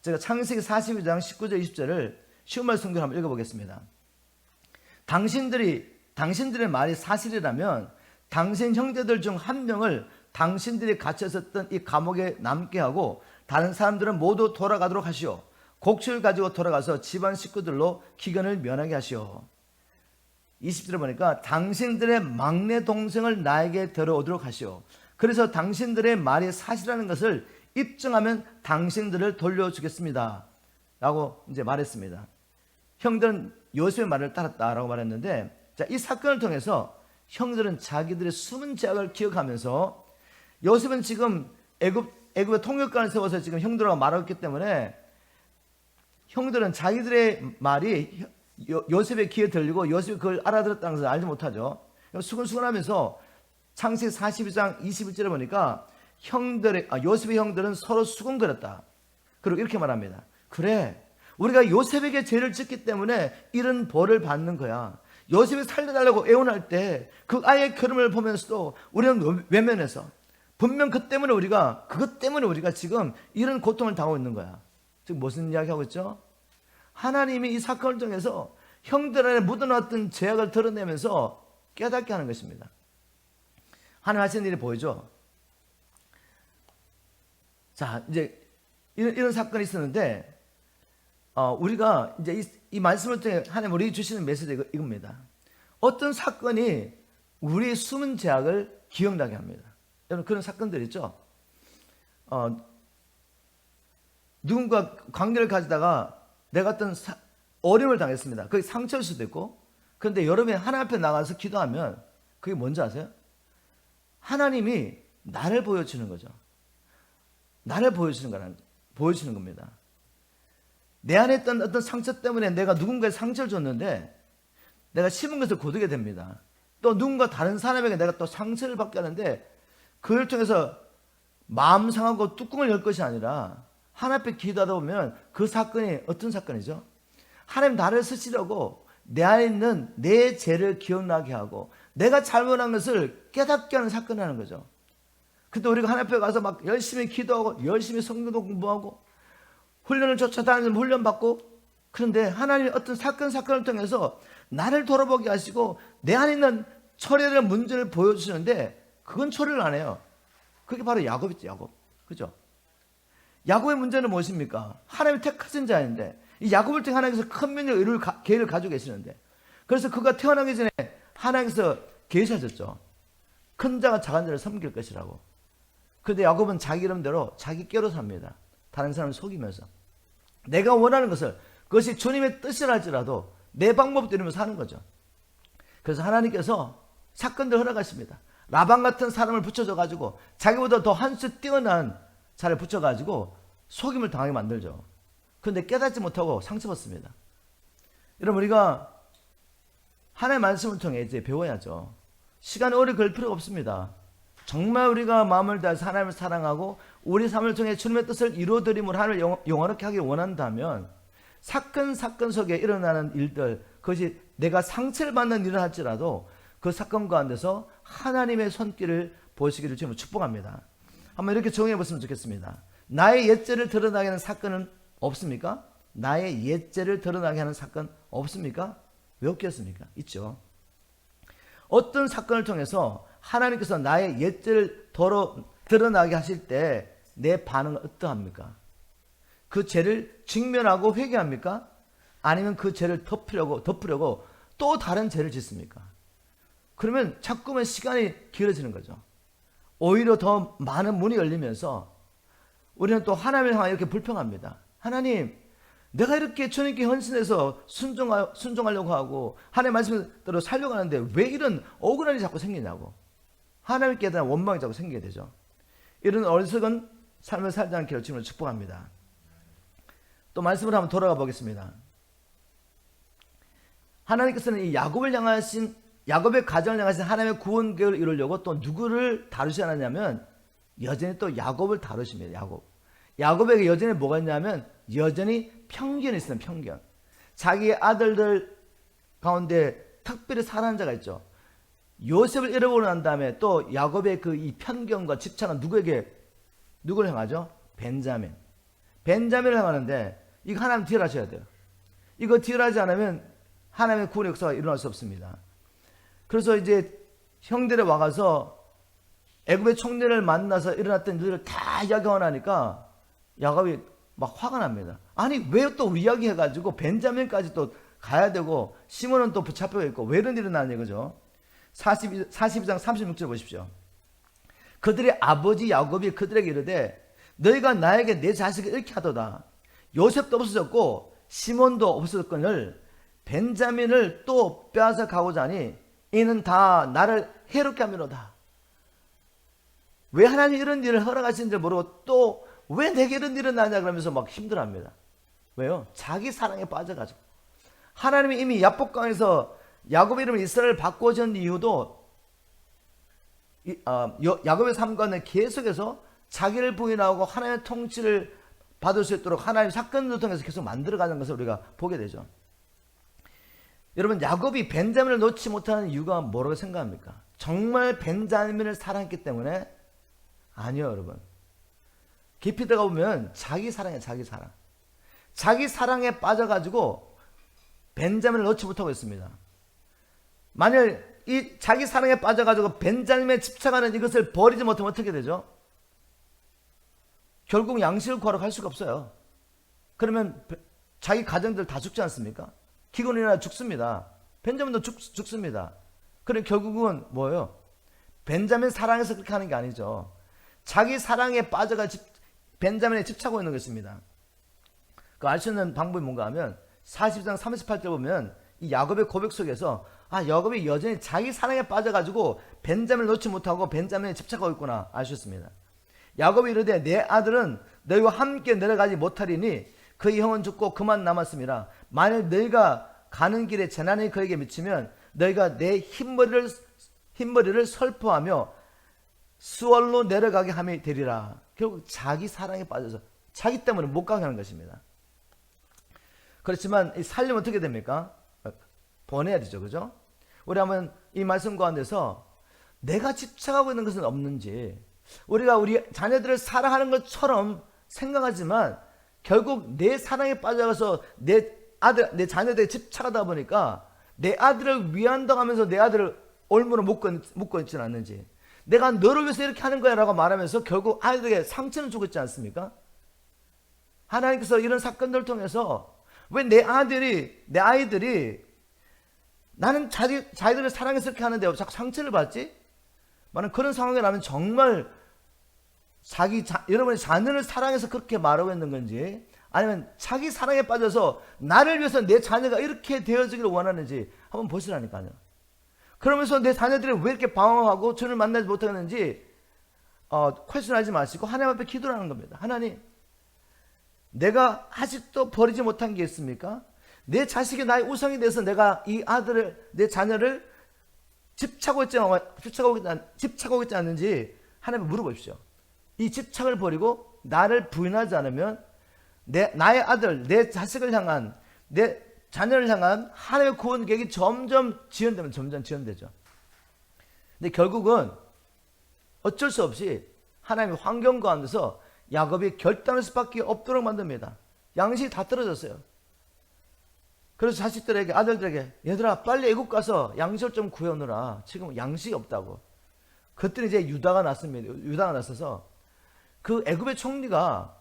Speaker 1: 제가 창세기 42장 19절 20절을 쉬운 말씀으로 한번 읽어보겠습니다. 당신들의 말이 사실이라면 당신 형제들 중 한 명을 당신들이 갇혀 있었던 이 감옥에 남게 하고 다른 사람들은 모두 돌아가도록 하시오. 곡식을 가지고 돌아가서 집안 식구들로 기근을 면하게 하시오. 20절에 보니까 당신들의 막내 동생을 나에게 데려오도록 하시오. 그래서 당신들의 말이 사실이라는 것을 입증하면 당신들을 돌려주겠습니다. 라고 이제 말했습니다. 형들은 요셉의 말을 따랐다라고 말했는데, 자, 이 사건을 통해서 형들은 자기들의 숨은 죄악을 기억하면서, 요셉은 지금 애굽의 통역관을 세워서 지금 형들하고 말하고 있기 때문에 형들은 자기들의 말이 요셉의 귀에 들리고 요셉이 그걸 알아들었다는 것을 알지 못하죠. 수근수근하면서 창세기 42장 21절에 보니까 요셉의 형들은 서로 수근거렸다. 그리고 이렇게 말합니다. 그래, 우리가 요셉에게 죄를 짓기 때문에 이런 벌을 받는 거야. 요셉이 살려달라고 애원할 때 그 아이의 걸음을 보면서도 우리는 외면해서 분명 그것 때문에 우리가 지금 이런 고통을 당하고 있는 거야. 지금 무슨 이야기 하고 있죠? 하나님이 이 사건을 통해서 형들 안에 묻어놨던 죄악을 드러내면서 깨닫게 하는 것입니다. 하나님 하시는 일이 보이죠? 자, 이제 이런 사건이 있었는데, 우리가 이제 이 말씀을 통해 하나님 우리 주시는 메시지가 이겁니다. 어떤 사건이 우리의 숨은 죄악을 기억나게 합니다. 여러분, 그런 사건들 있죠? 누군가 관계를 가지다가 내가 어떤 어려움을 당했습니다. 그게 상처일 수도 있고, 그런데 여러분이 하나님 앞에 나가서 기도하면 그게 뭔지 아세요? 하나님이 나를 보여주는 거죠. 나를 보여주는 겁니다. 내 안에 있던 어떤 상처 때문에 내가 누군가의 상처를 줬는데 내가 심은 것을 거두게 됩니다. 또 누군가 다른 사람에게 내가 또 상처를 받게 하는데 그걸 통해서 마음 상하고 뚜껑을 열 것이 아니라 하나님 앞에 기도하다 보면 그 사건이 어떤 사건이죠? 하나님 나를 쓰시려고 내 안에 있는 내 죄를 기억나게 하고 내가 잘못한 것을 깨닫게 하는 사건이라는 거죠. 근데 우리가 하나님 앞에 가서 막 열심히 기도하고 열심히 성경도 공부하고 훈련을 쫓아다니는 훈련 받고, 그런데 하나님이 어떤 사건을 통해서 나를 돌아보게 하시고 내 안에 있는 처리된 문제를 보여주시는데 그건 처리를 안 해요. 그게 바로 야곱이죠. 야곱. 그죠? 야곱의 문제는 무엇입니까? 하나님이 택하신 자인데 이 야곱을 통해 하나님께서 큰 민족의 의를 계획을 가지고 계시는데, 그래서 그가 태어나기 전에 하나님께서 계시하셨죠. 큰 자가 작은 자를 섬길 것이라고. 그런데 야곱은 자기 이름대로 자기 꾀로 삽니다. 다른 사람을 속이면서 내가 원하는 것을, 그것이 주님의 뜻이라 할지라도 내 방법대로 사는 거죠. 그래서 하나님께서 사건들 허락하십니다. 라반 같은 사람을 붙여줘 가지고 자기보다 더 한 수 뛰어난 자를 붙여 가지고 속임을 당하게 만들죠. 그런데 깨닫지 못하고 상처받습니다. 여러분, 우리가 하나님의 말씀을 통해 이제 배워야죠. 시간이 오래 걸릴 필요가 없습니다. 정말 우리가 마음을 다해서 하나님을 사랑하고 우리 삶을 통해 주님의 뜻을 이루어드림으로 하나님을 영원하게 하길 원한다면 사건 속에 일어나는 일들, 그것이 내가 상처를 받는 일을 할지라도 그 사건 가운데서 하나님의 손길을 보시기를 주님을 축복합니다. 한번 이렇게 정의해 보시면 좋겠습니다. 나의 옛죄를 드러나게 하는 사건은 없습니까? 나의 옛죄를 드러나게 하는 사건 없습니까? 왜 없겠습니까? 있죠. 어떤 사건을 통해서 하나님께서 나의 옛죄를 드러나게 하실 때 내 반응은 어떠합니까? 그 죄를 직면하고 회개합니까? 아니면 그 죄를 덮으려고 또 다른 죄를 짓습니까? 그러면 자꾸만 시간이 길어지는 거죠. 오히려 더 많은 문이 열리면서 우리는 또 하나님을 향해 이렇게 불평합니다. 하나님, 내가 이렇게 주님께 헌신해서 순종하려고 하고 하나님의 말씀대로 살려고 하는데 왜 이런 억울한 일이 자꾸 생기냐고. 하나님께 대한 원망이 자꾸 생기게 되죠. 이런 어리석은 삶을 살지 않기를 주님을 축복합니다. 또 말씀을 한번 돌아가 보겠습니다. 하나님께서는 이 야곱의 가정을 향하신 하나님의 구원 계획을 이루려고 또 누구를 다루셔야 하냐면 여전히 또 야곱을 다루십니다. 야곱에게 여전히 뭐가 있냐면 여전히 편견이 있어요. 편견. 자기 아들들 가운데 특별히 사랑하는 자가 있죠. 요셉을 잃어버리고 난 다음에 또 야곱의 그 이 편견과 집착은 누구를 향하죠? 벤자민을 향하는데 이거 하나님 딜하셔야 돼요. 이거 딜하지 않으면 하나님의 구원의 역사가 일어날 수 없습니다. 그래서 이제 형들이 와가서 애굽의 총리를 만나서 일어났던 일들을 다 이야기하고 나니까 야곱이 막 화가 납니다. 아니 왜 또 이야기해가지고 벤자민까지 또 가야 되고 시몬은 또 붙잡혀 있고 왜 이런 일이 일어나는 거죠? 42장 36절 보십시오. 그들의 아버지 야곱이 그들에게 이르되 너희가 나에게 내 자식을 잃게 하도다. 요셉도 없어졌고 시몬도 없어졌거늘 벤자민을 또 빼앗아 가고자 하니 이는 다 나를 해롭게 함이로다. 왜 하나님이 이런 일을 허락하시는지 모르고 또 왜 내게 이런 일이 일어나냐 그러면서 막 힘들어합니다. 왜요? 자기 사랑에 빠져가지고. 하나님이 이미 야복강에서 야곱 이름을 이스라엘을 바꿔준 이유도 야곱의 삶과는 계속해서 자기를 부인하고 하나님의 통치를 받을 수 있도록 하나님의 사건을 통해서 계속 만들어가는 것을 우리가 보게 되죠. 여러분, 야곱이 벤자민을 놓지 못하는 이유가 뭐라고 생각합니까? 정말 벤자민을 사랑했기 때문에? 아니요, 여러분. 깊이 들어가 보면 자기 사랑이에요, 자기 사랑. 자기 사랑에 빠져가지고 벤자민을 놓지 못하고 있습니다. 만일 이 자기 사랑에 빠져가지고 벤자민에 집착하는 이것을 버리지 못하면 어떻게 되죠? 결국 양식을 구하러 갈 수가 없어요. 그러면 자기 가정들 다 죽지 않습니까? 기근이나 죽습니다. 벤자민도 죽습니다. 그럼 결국은 뭐예요? 벤자민 사랑해서 그렇게 하는 게 아니죠. 자기 사랑에 빠져가 벤자민에 집착하고 있는 것입니다. 그 알 수 있는 방법이 뭔가 하면 40장 38절 보면 이 야곱의 고백 속에서 야곱이 여전히 자기 사랑에 빠져가지고 벤자민을 놓지 못하고 벤자민에 집착하고 있구나 알 수 있습니다. 야곱이 이르되 내 아들은 너희와 함께 내려가지 못하리니 그의 형은 죽고 그만 남았습니다. 만일 너희가 가는 길에 재난이 그에게 미치면 너희가 내 흰머리를 설포하며 수월로 내려가게 함이 되리라. 결국 자기 사랑에 빠져서 자기 때문에 못 가게 하는 것입니다. 그렇지만 이 살려면 어떻게 됩니까? 보내야 되죠, 그죠? 우리 한번 이 말씀 가운데서 내가 집착하고 있는 것은 없는지, 우리가 우리 자녀들을 사랑하는 것처럼 생각하지만 결국 내 사랑에 빠져가서 내 자녀들에 집착하다 보니까 내 아들을 위한다고 하면서 내 아들을 올무로 묶고 있지는 않는지, 내가 너를 위해서 이렇게 하는 거야 라고 말하면서 결국 아이들에게 상처를 주고 있지 않습니까? 하나님께서 이런 사건들을 통해서 왜 내 아이들이 나는 자기들을 사랑해서 이렇게 하는데 자꾸 상처를 받지? 나는 그런 상황에 나면 정말 여러분의 자녀를 사랑해서 그렇게 말하고 있는 건지, 아니면 자기 사랑에 빠져서 나를 위해서 내 자녀가 이렇게 되어지기를 원하는지 한번 보시라니까요. 그러면서 내 자녀들이 왜 이렇게 방황하고 주를 만나지 못하는지 퀘스천하지 마시고 하나님 앞에 기도를 하는 겁니다. 하나님, 내가 아직도 버리지 못한 게 있습니까? 내 자식이 나의 우상이 돼서 내가 이 아들을, 내 자녀를 집착하고 있지 않는지 하나님께 물어보십시오. 이 집착을 버리고 나를 부인하지 않으면 나의 아들, 내 자식을 향한, 내 자녀를 향한 하나님의 구원 계획이 점점 지연되죠. 근데 결국은 어쩔 수 없이 하나님의 환경 가운데서 야곱이 결단할 수밖에 없도록 만듭니다. 양식이 다 떨어졌어요. 그래서 자식들에게, 아들들에게, 얘들아 빨리 애국 가서 양식을 좀 구해오느라, 지금 양식이 없다고. 그때는 이제 유다가 났습니다. 유다가 났어서 그 애굽의 총리가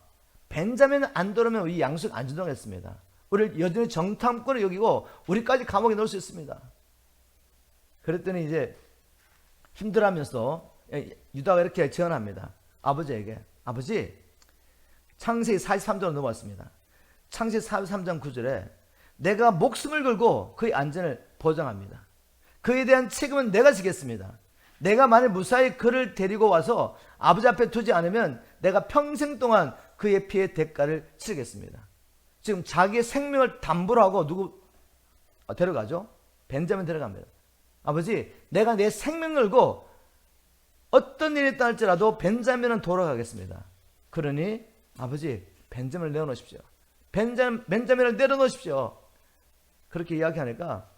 Speaker 1: 벤자민을 안 돌아오면 이 양식 안 준다고 했습니다. 우리를 여전히 정탐꾼을 여기고 우리까지 감옥에 넣을 수 있습니다. 그랬더니 이제 힘들어하면서 유다가 이렇게 제안합니다. 아버지에게, 아버지, 창세기 43장으로 넘어왔습니다. 창세기 43장 9절에 내가 목숨을 걸고 그의 안전을 보장합니다. 그에 대한 책임은 내가 지겠습니다. 내가 만일 무사히 그를 데리고 와서 아버지 앞에 두지 않으면 내가 평생 동안 그의 피해 대가를 치르겠습니다. 지금 자기의 생명을 담보로 하고 누구 데려가죠? 벤자민 데려갑니다. 아버지, 내가 내 생명 걸고 어떤 일이 있다 할지라도 벤자민은 돌아가겠습니다. 그러니 아버지, 벤자민을 내어놓으십시오. 벤자민을 내려놓으십시오. 그렇게 이야기하니까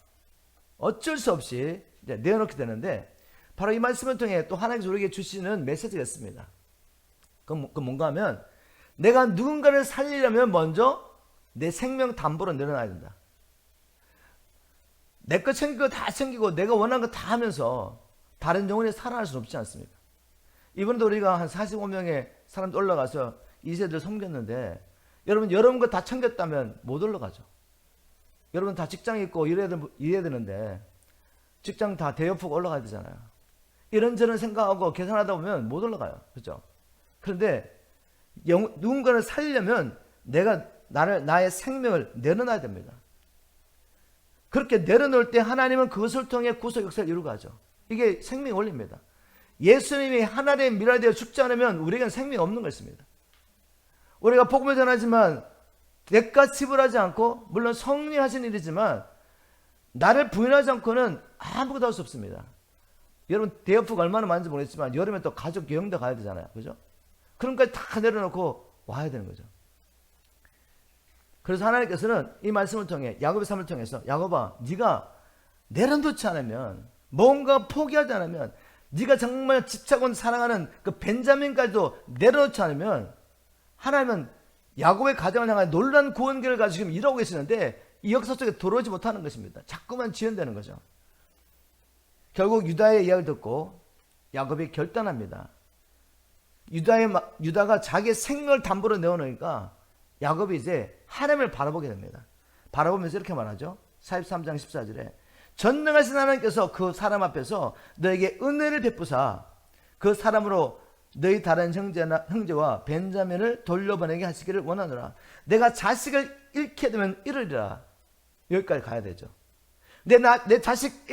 Speaker 1: 어쩔 수 없이 이제 내어놓게 되는데, 바로 이 말씀을 통해 또 하나님께서 우리에게 주시는 메시지가 있습니다. 그 뭔가 하면, 내가 누군가를 살리려면 먼저 내 생명 담보로 내려놔야 된다. 내 거 챙길 거 다 챙기고 내가 원하는 거 다 하면서 다른 영혼이 살아날 수는 없지 않습니까? 이번에도 우리가 한 45명의 사람들 올라가서 2세들 섬겼는데, 여러분 거 다 챙겼다면 못 올라가죠. 여러분 다 직장 있고 일해야 되는데 직장 다 대여프가 올라가야 되잖아요. 이런저런 생각하고 계산하다 보면 못 올라가요. 그렇죠? 그런데 누군가를 살리려면 나의 생명을 내려놔야 됩니다. 그렇게 내려놓을 때 하나님은 그것을 통해 구속 역사를 이루고 하죠. 이게 생명의 원리입니다. 예수님이 하나님의 미랄 되어 죽지 않으면 우리에게는 생명이 없는 것입니다. 우리가 복음을 전하지만 대가 지불하지 않고, 물론 성령이 하신 일이지만 나를 부인하지 않고는 아무것도 할 수 없습니다. 여러분 대여프가 얼마나 많은지 모르겠지만 여름에 또 가족 여행도 가야 되잖아요. 그죠? 그런 것까지 다 내려놓고 와야 되는 거죠. 그래서 하나님께서는 이 말씀을 통해 야곱의 삶을 통해서, 야곱아, 네가 내려놓지 않으면, 뭔가 포기하지 않으면, 네가 정말 집착원 사랑하는 그 벤자민까지도 내려놓지 않으면 하나님은 야곱의 가정을 향한 놀라운 구원계를 가지고 지금 일하고 계시는데 이 역사 속에 들어오지 못하는 것입니다. 자꾸만 지연되는 거죠. 결국 유다의 이야기를 듣고 야곱이 결단합니다. 유다가 자기의 생명을 담보로 내어놓으니까 야곱이 이제 하나님을 바라보게 됩니다. 바라보면서 이렇게 말하죠. 43장 14절에 전능하신 하나님께서 그 사람 앞에서 너에게 은혜를 베푸사 그 사람으로 너희 다른 형제와 벤자민을 돌려보내게 하시기를 원하노라. 내가 자식을 잃게 되면 잃으리라. 여기까지 가야 되죠. 내 자식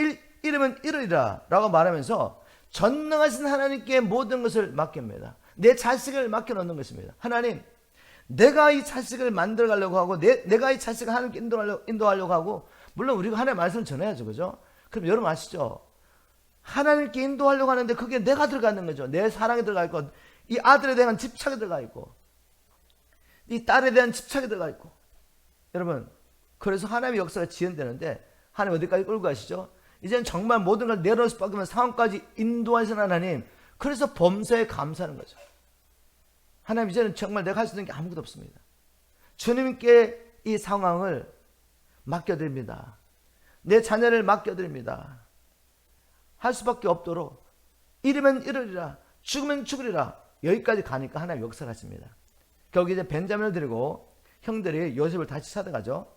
Speaker 1: 잃으면 잃으리라 라고 말하면서 전능하신 하나님께 모든 것을 맡깁니다. 내 자식을 맡겨놓는 것입니다. 하나님, 내가 이 자식을 만들어 가려고 하고 내가 이 자식을 하나님께 인도하려고 하고, 물론 우리가 하나님의 말씀을 전해야죠. 그죠? 그럼 여러분 아시죠? 하나님께 인도하려고 하는데 그게 내가 들어가 있는 거죠. 내 사랑에 들어가 있고, 이 아들에 대한 집착에 들어가 있고, 이 딸에 대한 집착에 들어가 있고. 여러분, 그래서 하나님의 역사가 지연되는데 하나님 어디까지 끌고 가시죠? 이제는 정말 모든 걸 내려놓을 수밖에 없는 상황까지 인도하시는 하나님. 그래서 범사에 감사하는 거죠. 하나님, 이제는 정말 내가 할 수 있는 게 아무것도 없습니다. 주님께 이 상황을 맡겨드립니다. 내 자녀를 맡겨드립니다. 할 수밖에 없도록, 잃으면 잃으리라, 죽으면 죽으리라. 여기까지 가니까 하나님 역사하십니다. 결국 이제 벤자민을 데리고 형들이 요셉을 다시 찾아가죠.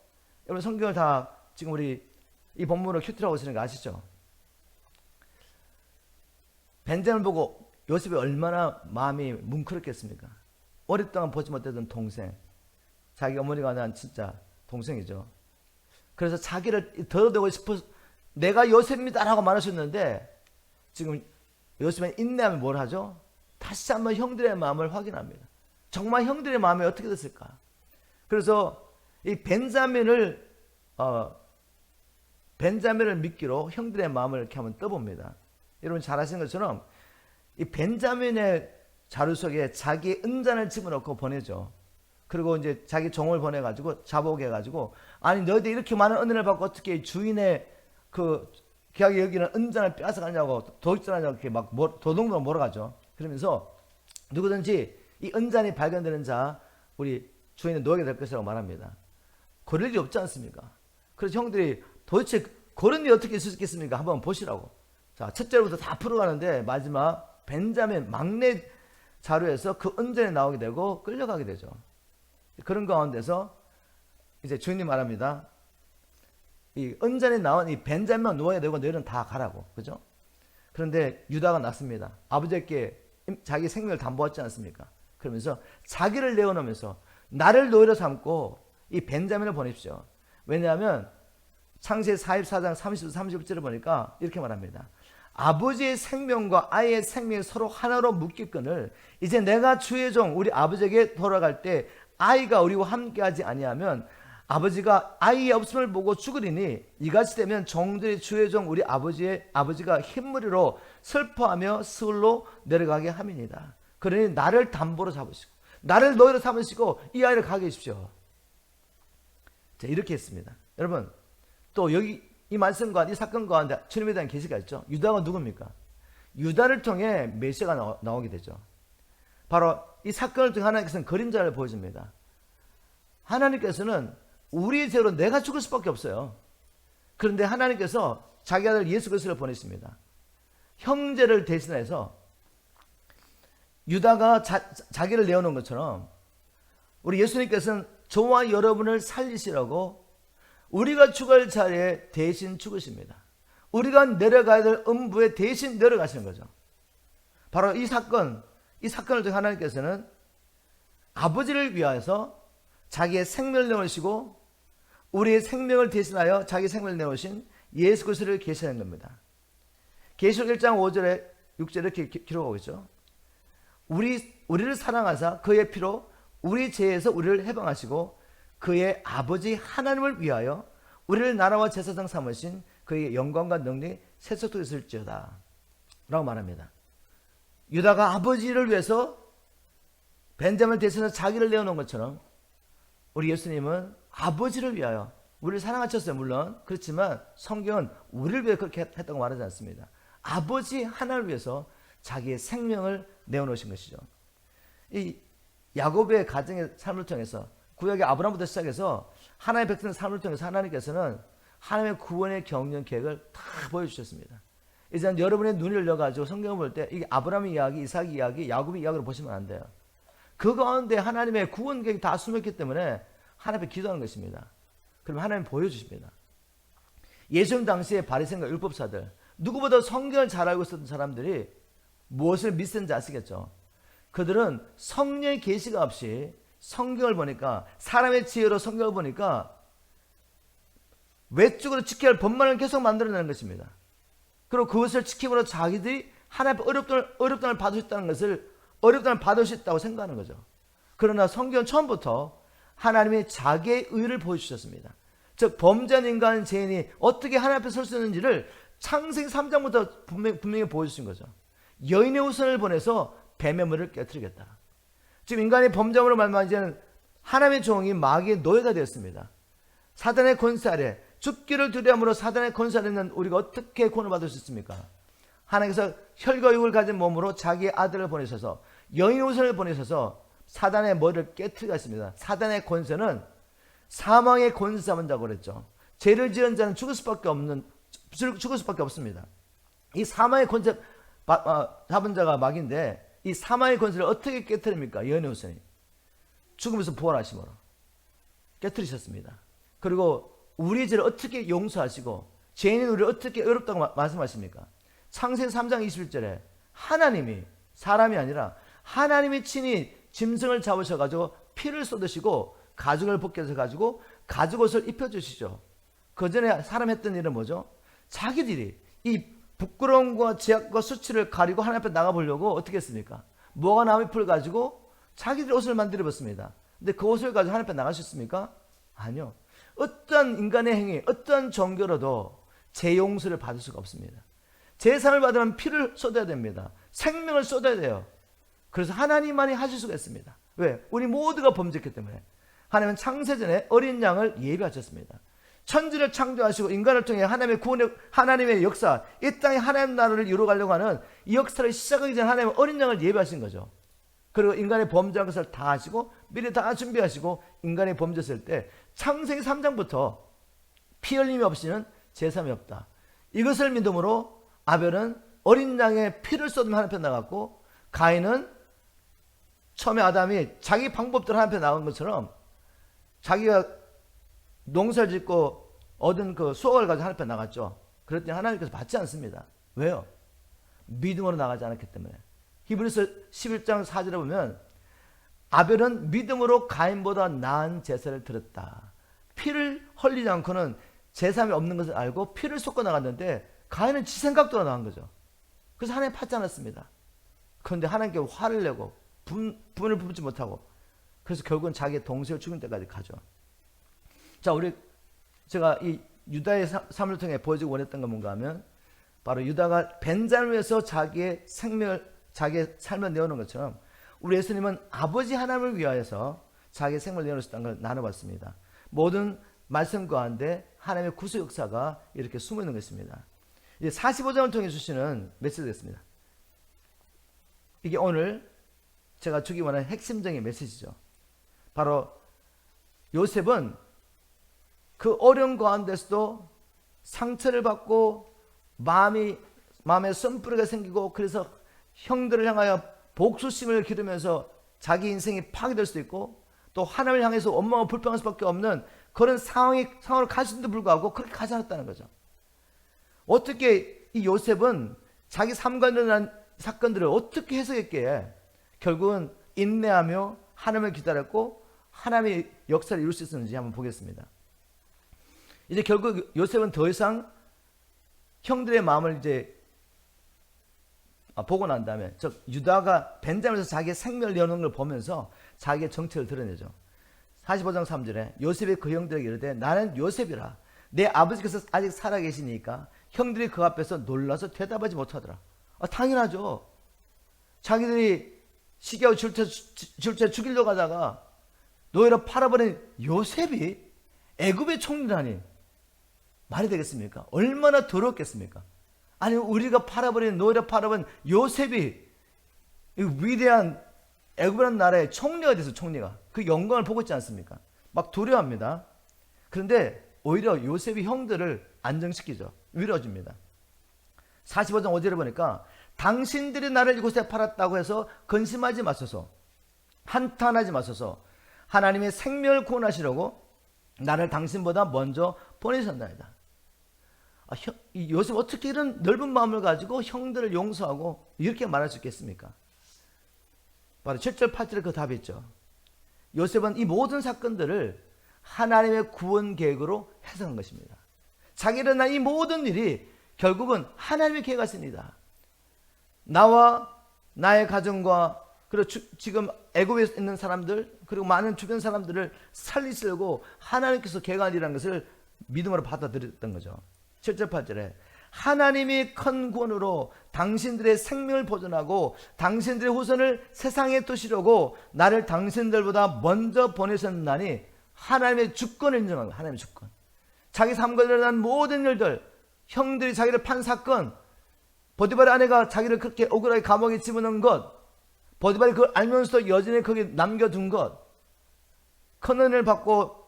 Speaker 1: 여러분 성경을 다 지금 우리 이 본문을 큐티라고 하시는 거 아시죠? 벤자민을 보고 요셉이 얼마나 마음이 뭉클했겠습니까? 오랫동안 보지 못했던 동생, 자기 어머니가 낳은 진짜 동생이죠. 그래서 자기를 덜어대고 싶어서 내가 요셉입니다라고 말하셨는데, 지금 요셉은 인내하면 뭘 하죠? 다시 한번 형들의 마음을 확인합니다. 정말 형들의 마음이 어떻게 됐을까? 그래서 이 벤자민을 믿기로 형들의 마음을 이렇게 한번 떠봅니다. 여러분 잘 아시는 것처럼 이 벤자민의 자루 속에 자기 은잔을 집어넣고 보내죠. 그리고 이제 자기 종을 보내가지고 자복해 가지고, 아니 너희들 이렇게 많은 은혜를 받고 어떻게 주인의 그 귀하게 여기는 은잔을 빼앗아가냐고, 도둑질하냐고 이렇게 막 도둑으로 몰아가죠. 그러면서 누구든지 이 은잔이 발견되는 자 우리 주인은 노예가 될 것이라고 말합니다. 그럴 일이 없지 않습니까? 그래서 형들이 도대체 그런 일이 어떻게 있을 수 있겠습니까? 한번 보시라고. 자, 첫째부터 다 풀어가는데 마지막 벤자민 막내 자루에서 그 은잔이 나오게 되고 끌려가게 되죠. 그런 가운데서 이제 주인이 말합니다. 이 은잔에 나온 이 벤자민만 누워야 되고 너희는 다 가라고. 그죠? 그런데 유다가 났습니다. 아버지께 자기 생명을 담보했지 않습니까? 그러면서 자기를 내어놓으면서 나를 노예로 삼고 이 벤자민을 보내십시오. 왜냐하면 창세기 44장 30절을 보니까 이렇게 말합니다. 아버지의 생명과 아이의 생명이 서로 하나로 묶일거늘 이제 내가 주의 종 우리 아버지에게 돌아갈 때 아이가 우리와 함께하지 아니하면 아버지가 아이의 없음을 보고 죽으리니 이같이 되면 종들이 주의 종 우리 아버지가 흰무리로 슬퍼하며 스울로 내려가게 함이니이다. 그러니 나를 담보로 잡으시고 나를 노예로 삼으시고 이 아이를 가게 해주십시오. 자, 이렇게 했습니다. 여러분 또 여기 이 말씀 가운데 이 사건 가운데 주님에 대한 계시가 있죠. 유다가 누굽니까? 유다를 통해 메시아가 나오게 되죠. 바로 이 사건을 통해 하나님께서는 그림자를 보여줍니다. 하나님께서는 우리의 죄로 내가 죽을 수밖에 없어요. 그런데 하나님께서 자기 아들 예수 그리스도를 보내십니다. 형제를 대신해서 유다가 자기를 내어놓은 것처럼 우리 예수님께서는 저와 여러분을 살리시라고 우리가 죽을 자리에 대신 죽으십니다. 우리가 내려가야 될 음부에 대신 내려가시는 거죠. 바로 이 사건을 통해 하나님께서는 아버지를 위하여서 자기의 생명을 내놓으시고 우리의 생명을 대신하여 자기 생명을 내놓으신 예수 그리스도를 계시하는 겁니다. 계시록 1장 5절에 6절에 이렇게 기록하고 있죠. 우리를 사랑하사 그의 피로 우리 죄에서 우리를 해방하시고 그의 아버지 하나님을 위하여 우리를 나라와 제사장 삼으신 그의 영광과 능력이 세속도 있을지어다 라고 말합니다. 유다가 아버지를 위해서 벤자민을 대신해서 자기를 내어놓은 것처럼 우리 예수님은 아버지를 위하여 우리를 사랑하셨어요. 물론 그렇지만 성경은 우리를 위해 그렇게 했다고 말하지 않습니다. 아버지 하나를 위해서 자기의 생명을 내어놓으신 것이죠. 이 야곱의 가정의 삶을 통해서 구약의 아브라함부터 시작해서 하나님의 백성의 삶을 통해서 하나님께서는 하나님의 구원의 경륜 계획을 다 보여주셨습니다. 이제는 여러분의 눈을 열려가지고 성경을 볼 때 이게 아브라함의 이야기, 이삭의 이야기, 야곱의 이야기로 보시면 안 돼요. 그 가운데 하나님의 구원 계획이 다 숨었기 때문에 하나님 앞에 기도하는 것입니다. 그럼 하나님 보여주십니다. 예수님 당시에 바리새인과 율법사들, 누구보다 성경을 잘 알고 있었던 사람들이 무엇을 믿었는지 아시겠죠? 그들은 성령의 계시가 없이 성경을 보니까, 사람의 지혜로 성경을 보니까 외적으로 지켜야 할 법만을 계속 만들어내는 것입니다. 그리고 그것을 지킴으로 자기들이 하나님 앞에 어렵다는 받을 수 있다는 것을 어렵다는 받을 수 있다고 생각하는 거죠. 그러나 성경은 처음부터 하나님이 자기의 의를 보여주셨습니다. 즉 범죄한 인간 죄인이 어떻게 하나님 앞에 설 수 있는지를 창세기 3장부터 분명히 보여주신 거죠. 여인의 후손을 보내서 뱀의 물을 깨뜨리겠다. 지금 인간이 범죄함으로 말미암아 이제는 하나님의 종이 마귀의 노예가 되었습니다. 사단의 권세 아래 죽기를 두려움으로 사단의 권세 아래 있는 우리가 어떻게 구원을 받을 수 있습니까? 하나님께서 혈과 육을 가진 몸으로 자기의 아들을 보내셔서 여인의 후손을 보내셔서 사단의 머리를 깨뜨리게 하십니다. 사단의 권세는 사망의 권세 잡은 자고 그랬죠. 죄를 지은 자는 죽을 수밖에 없습니다. 이 사망의 권세 잡은 자가 마귀인데 이 사망의 권세를 어떻게 깨뜨립니까? 여인의 후손이 죽으면서 부활하심으로 깨뜨리셨습니다. 그리고 우리의 죄를 어떻게 용서하시고 죄인인 우리를 어떻게 의롭다고 말씀하십니까? 창세기 3장 21절에 하나님이, 사람이 아니라 하나님이 친히 짐승을 잡으셔가지고 피를 쏟으시고 가죽을 벗겨서 가지고 가죽옷을 입혀주시죠. 그 전에 사람 했던 일은 뭐죠? 자기들이 이 부끄러움과 죄악과 수치를 가리고 하나님 앞에 나가보려고 어떻게 했습니까? 무화과 나무잎을 가지고 자기들 옷을 만들어 입었습니다. 근데 그 옷을 가지고 하나님 앞에 나가셨습니까? 아니요. 어떠한 인간의 행위, 어떠한 종교로도 제 용서를 받을 수가 없습니다. 제사를 받으면 피를 쏟아야 됩니다. 생명을 쏟아야 돼요. 그래서 하나님만이 하실 수가 있습니다. 왜? 우리 모두가 범죄했기 때문에. 하나님은 창세전에 어린 양을 예비하셨습니다. 천지를 창조하시고 인간을 통해 하나님의 구원의, 하나님의 역사, 이 땅에 하나님 나라를 이루어가려고 하는 이 역사를 시작하기 전에 하나님은 어린 양을 예비하신 거죠. 그리고 인간의 범죄한 것을 다 하시고 미리 다 준비하시고 인간이 범죄했을 때 창세기 3장부터 피 흘림이 없이는 제사함이 없다. 이것을 믿음으로 아벨은 어린 양의 피를 쏟으면 하나님 앞에 나갔고 가인은 처음에 아담이 자기 방법대로 하나님 앞에 나간 것처럼 자기가 농사를 짓고 얻은 그 수확을 가지고 하나님 앞에 나갔죠. 그랬더니 하나님께서 받지 않습니다. 왜요? 믿음으로 나가지 않았기 때문에. 히브리서 11장 4절에 보면 아벨은 믿음으로 가인보다 나은 제사를 드렸다. 피를 흘리지 않고는 제사함이 없는 것을 알고 피를 쏟고 나갔는데 가인은 지 생각대로 나간 거죠. 그래서 하나님 받지 않았습니다. 그런데 하나님께 화를 내고 분을 품지 못하고 그래서 결국은 자기의 동생을 죽인 때까지 가죠. 자, 제가 이 유다의 삶을 통해 보여주고 원했던 건 뭔가 하면 바로 유다가 벤자를 위해서 자기의 생명을, 자기의 삶을 내어놓은 것처럼 우리 예수님은 아버지 하나님을 위하여서 자기의 생명을 내어놓으셨다는 걸 나눠봤습니다. 모든 말씀 가운데 하나님의 구속 역사가 이렇게 숨어 있는 것입니다. 이제 45장을 통해 주시는 메시지였습니다. 이게 오늘 제가 주기 원하는 핵심적인 메시지죠. 바로 요셉은 그 어려운 가운데서도 상처를 받고 마음에 쓴뿌리가 생기고 그래서 형들을 향하여 복수심을 기르면서 자기 인생이 파괴될 수도 있고 또 하나님을 향해서 원망하고 불평할 수밖에 없는 그런 상황을 가진데도 불구하고 그렇게 가지 않았다는 거죠. 어떻게 이 요셉은 자기 삶과 일어난 사건들을 어떻게 해석했기에 결국은 인내하며 하나님을 기다렸고 하나님의 역사를 이룰 수 있었는지 한번 보겠습니다. 이제 결국 요셉은 더 이상 형들의 마음을 이제 보고 난 다음에 즉 유다가 벤자민에서 자기의 생명을 여는 걸 보면서 자기의 정체를 드러내죠. 45장 3절에 요셉이 그 형들에게 이르되 나는 요셉이라 내 아버지께서 아직 살아계시니까 형들이 그 앞에서 놀라서 대답하지 못하더라. 당연하죠. 자기들이 시기하고 줄때 죽이려고 하다가 노예로 팔아버린 요셉이 애굽의 총리라니 말이 되겠습니까? 얼마나 더럽겠습니까? 아니 우리가 팔아버린 노예로 팔아버린 요셉이 위대한 애굽이라는 나라의 총리가 돼서 총리가 그 영광을 보고 있지 않습니까? 막 두려워합니다. 그런데 오히려 요셉이 형들을 안정시키죠. 위로줍니다. 45장 5절에 보니까 당신들이 나를 이곳에 팔았다고 해서 근심하지 마소서 한탄하지 마소서 하나님의 생명을 구원하시려고 나를 당신보다 먼저 보내셨나이다. 요셉 어떻게 이런 넓은 마음을 가지고 형들을 용서하고 이렇게 말할 수 있겠습니까? 바로 7절 8절에 그 답이 있죠. 요셉은 이 모든 사건들을 하나님의 구원 계획으로 해석한 것입니다. 자기 일어난 이 모든 일이 결국은 하나님의 계획이었습니다. 나와 나의 가정과 그리고 지금 애굽에 있는 사람들 그리고 많은 주변 사람들을 살리시려고 하나님께서 계획한 일이라는 것을 믿음으로 받아들였던 거죠. 7절 8절에 하나님이 큰 구원으로 당신들의 생명을 보존하고 당신들의 후손을 세상에 두시려고 나를 당신들보다 먼저 보내셨나니 하나님의 주권을 인정하는 거예요. 하나님의 주권. 자기 삶과 일어난 모든 일들 형들이 자기를 판 사건 보디발의 아내가 자기를 그렇게 억울하게 감옥에 집어넣은 것 보디발이 그걸 알면서도 여전히 거기 남겨둔 것 큰 은혜를 받고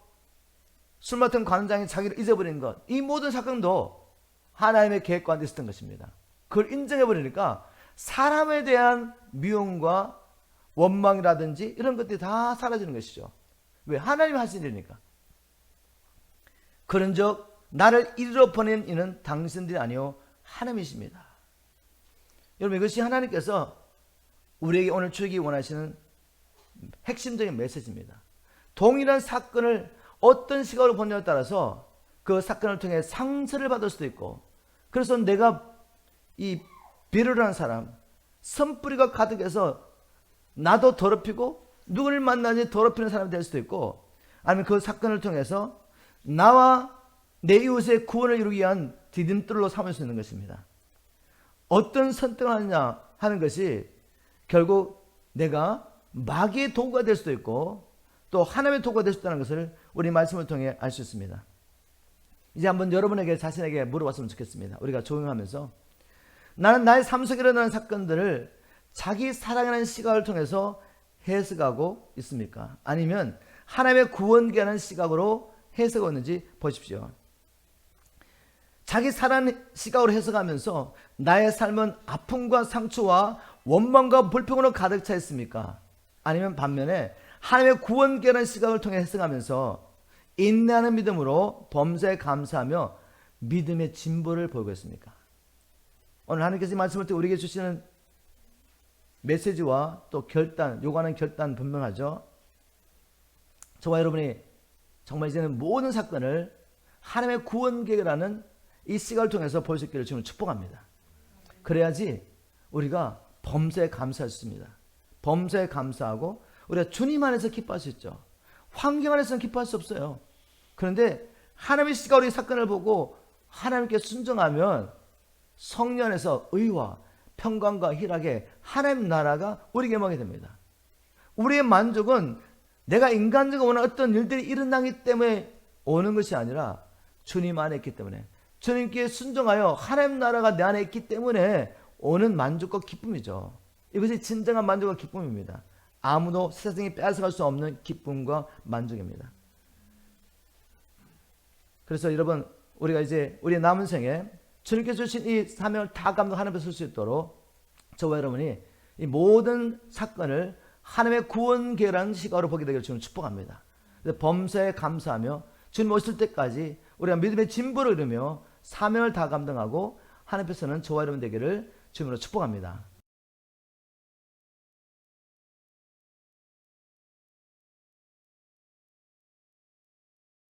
Speaker 1: 술 맡은 관장이 자기를 잊어버린 것 이 모든 사건도 하나님의 계획 가운데 있었던 것입니다. 그걸 인정해버리니까 사람에 대한 미움과 원망이라든지 이런 것들이 다 사라지는 것이죠. 왜? 하나님이 하신 일이니까. 그런즉 나를 이리로 보낸 이는 당신들이 아니요 하나님이십니다. 여러분 이것이 하나님께서 우리에게 오늘 주기 원하시는 핵심적인 메시지입니다. 동일한 사건을 어떤 시각으로 보느냐에 따라서 그 사건을 통해 상처를 받을 수도 있고 그래서 내가 이 비르라는 사람 선뿌리가 가득해서 나도 더럽히고 누구를 만나니 더럽히는 사람이 될 수도 있고 아니면 그 사건을 통해서 나와 내 이웃의 구원을 이루기 위한 디딤돌로 삼을 수 있는 것입니다. 어떤 선택을 하느냐 하는 것이 결국 내가 마귀의 도구가 될 수도 있고 또 하나님의 도구가 될 수 있다는 것을 우리 말씀을 통해 알 수 있습니다. 이제 한번 여러분에게 자신에게 물어봤으면 좋겠습니다. 우리가 조용하면서 나는 나의 삶 속에 일어나는 사건들을 자기 사랑하는 시각을 통해서 해석하고 있습니까? 아니면 하나님의 구원계하는 시각으로 해석하고 있는지 보십시오. 자기 사랑하는 시각으로 해석하면서 나의 삶은 아픔과 상처와 원망과 불평으로 가득 차 있습니까? 아니면 반면에 하나님의 구원계하는 시각을 통해 해석하면서 인내하는 믿음으로 범사에 감사하며 믿음의 진보를 보이고 있습니까? 오늘 하나님께서 이 말씀을 때 우리에게 주시는 메시지와 또 결단, 요구하는 결단 분명하죠. 저와 여러분이 정말 이제는 모든 사건을 하나님의 구원 계획이라는 이 시각을 통해서 볼 수 있기를 주님을 축복합니다. 그래야지 우리가 범사에 감사할 수 있습니다. 범사에 감사하고 우리가 주님 안에서 기뻐할 수 있죠. 환경 안에서는 기뻐할 수 없어요. 그런데 하나님의 시각으로 이 사건을 보고 하나님께 순종하면 성령 안에서 의와 평강과 희락의 하나님 나라가 우리에게 임하게 됩니다. 우리의 만족은 내가 인간적으로 원하는 어떤 일들이 일어나기 때문에 오는 것이 아니라 주님 안에 있기 때문에 주님께 순종하여 하나님 나라가 내 안에 있기 때문에 오는 만족과 기쁨이죠. 이것이 진정한 만족과 기쁨입니다. 아무도 세상이 빼앗아갈 수 없는 기쁨과 만족입니다. 그래서 여러분 우리가 이제 우리의 남은 생에 주님께서 주신 이 사명을 다 감당 하나님 앞에 설 수 있도록 저와 여러분이 이 모든 사건을 하나님의 구원 계획이라는 시각으로 보게 되기를 주님 축복합니다. 범사에 감사하며 주님 오실 때까지 우리가 믿음의 진보를 이루며 사명을 다 감당하고 하나님 앞에서는 저와 여러분 되기를 주님으로 축복합니다.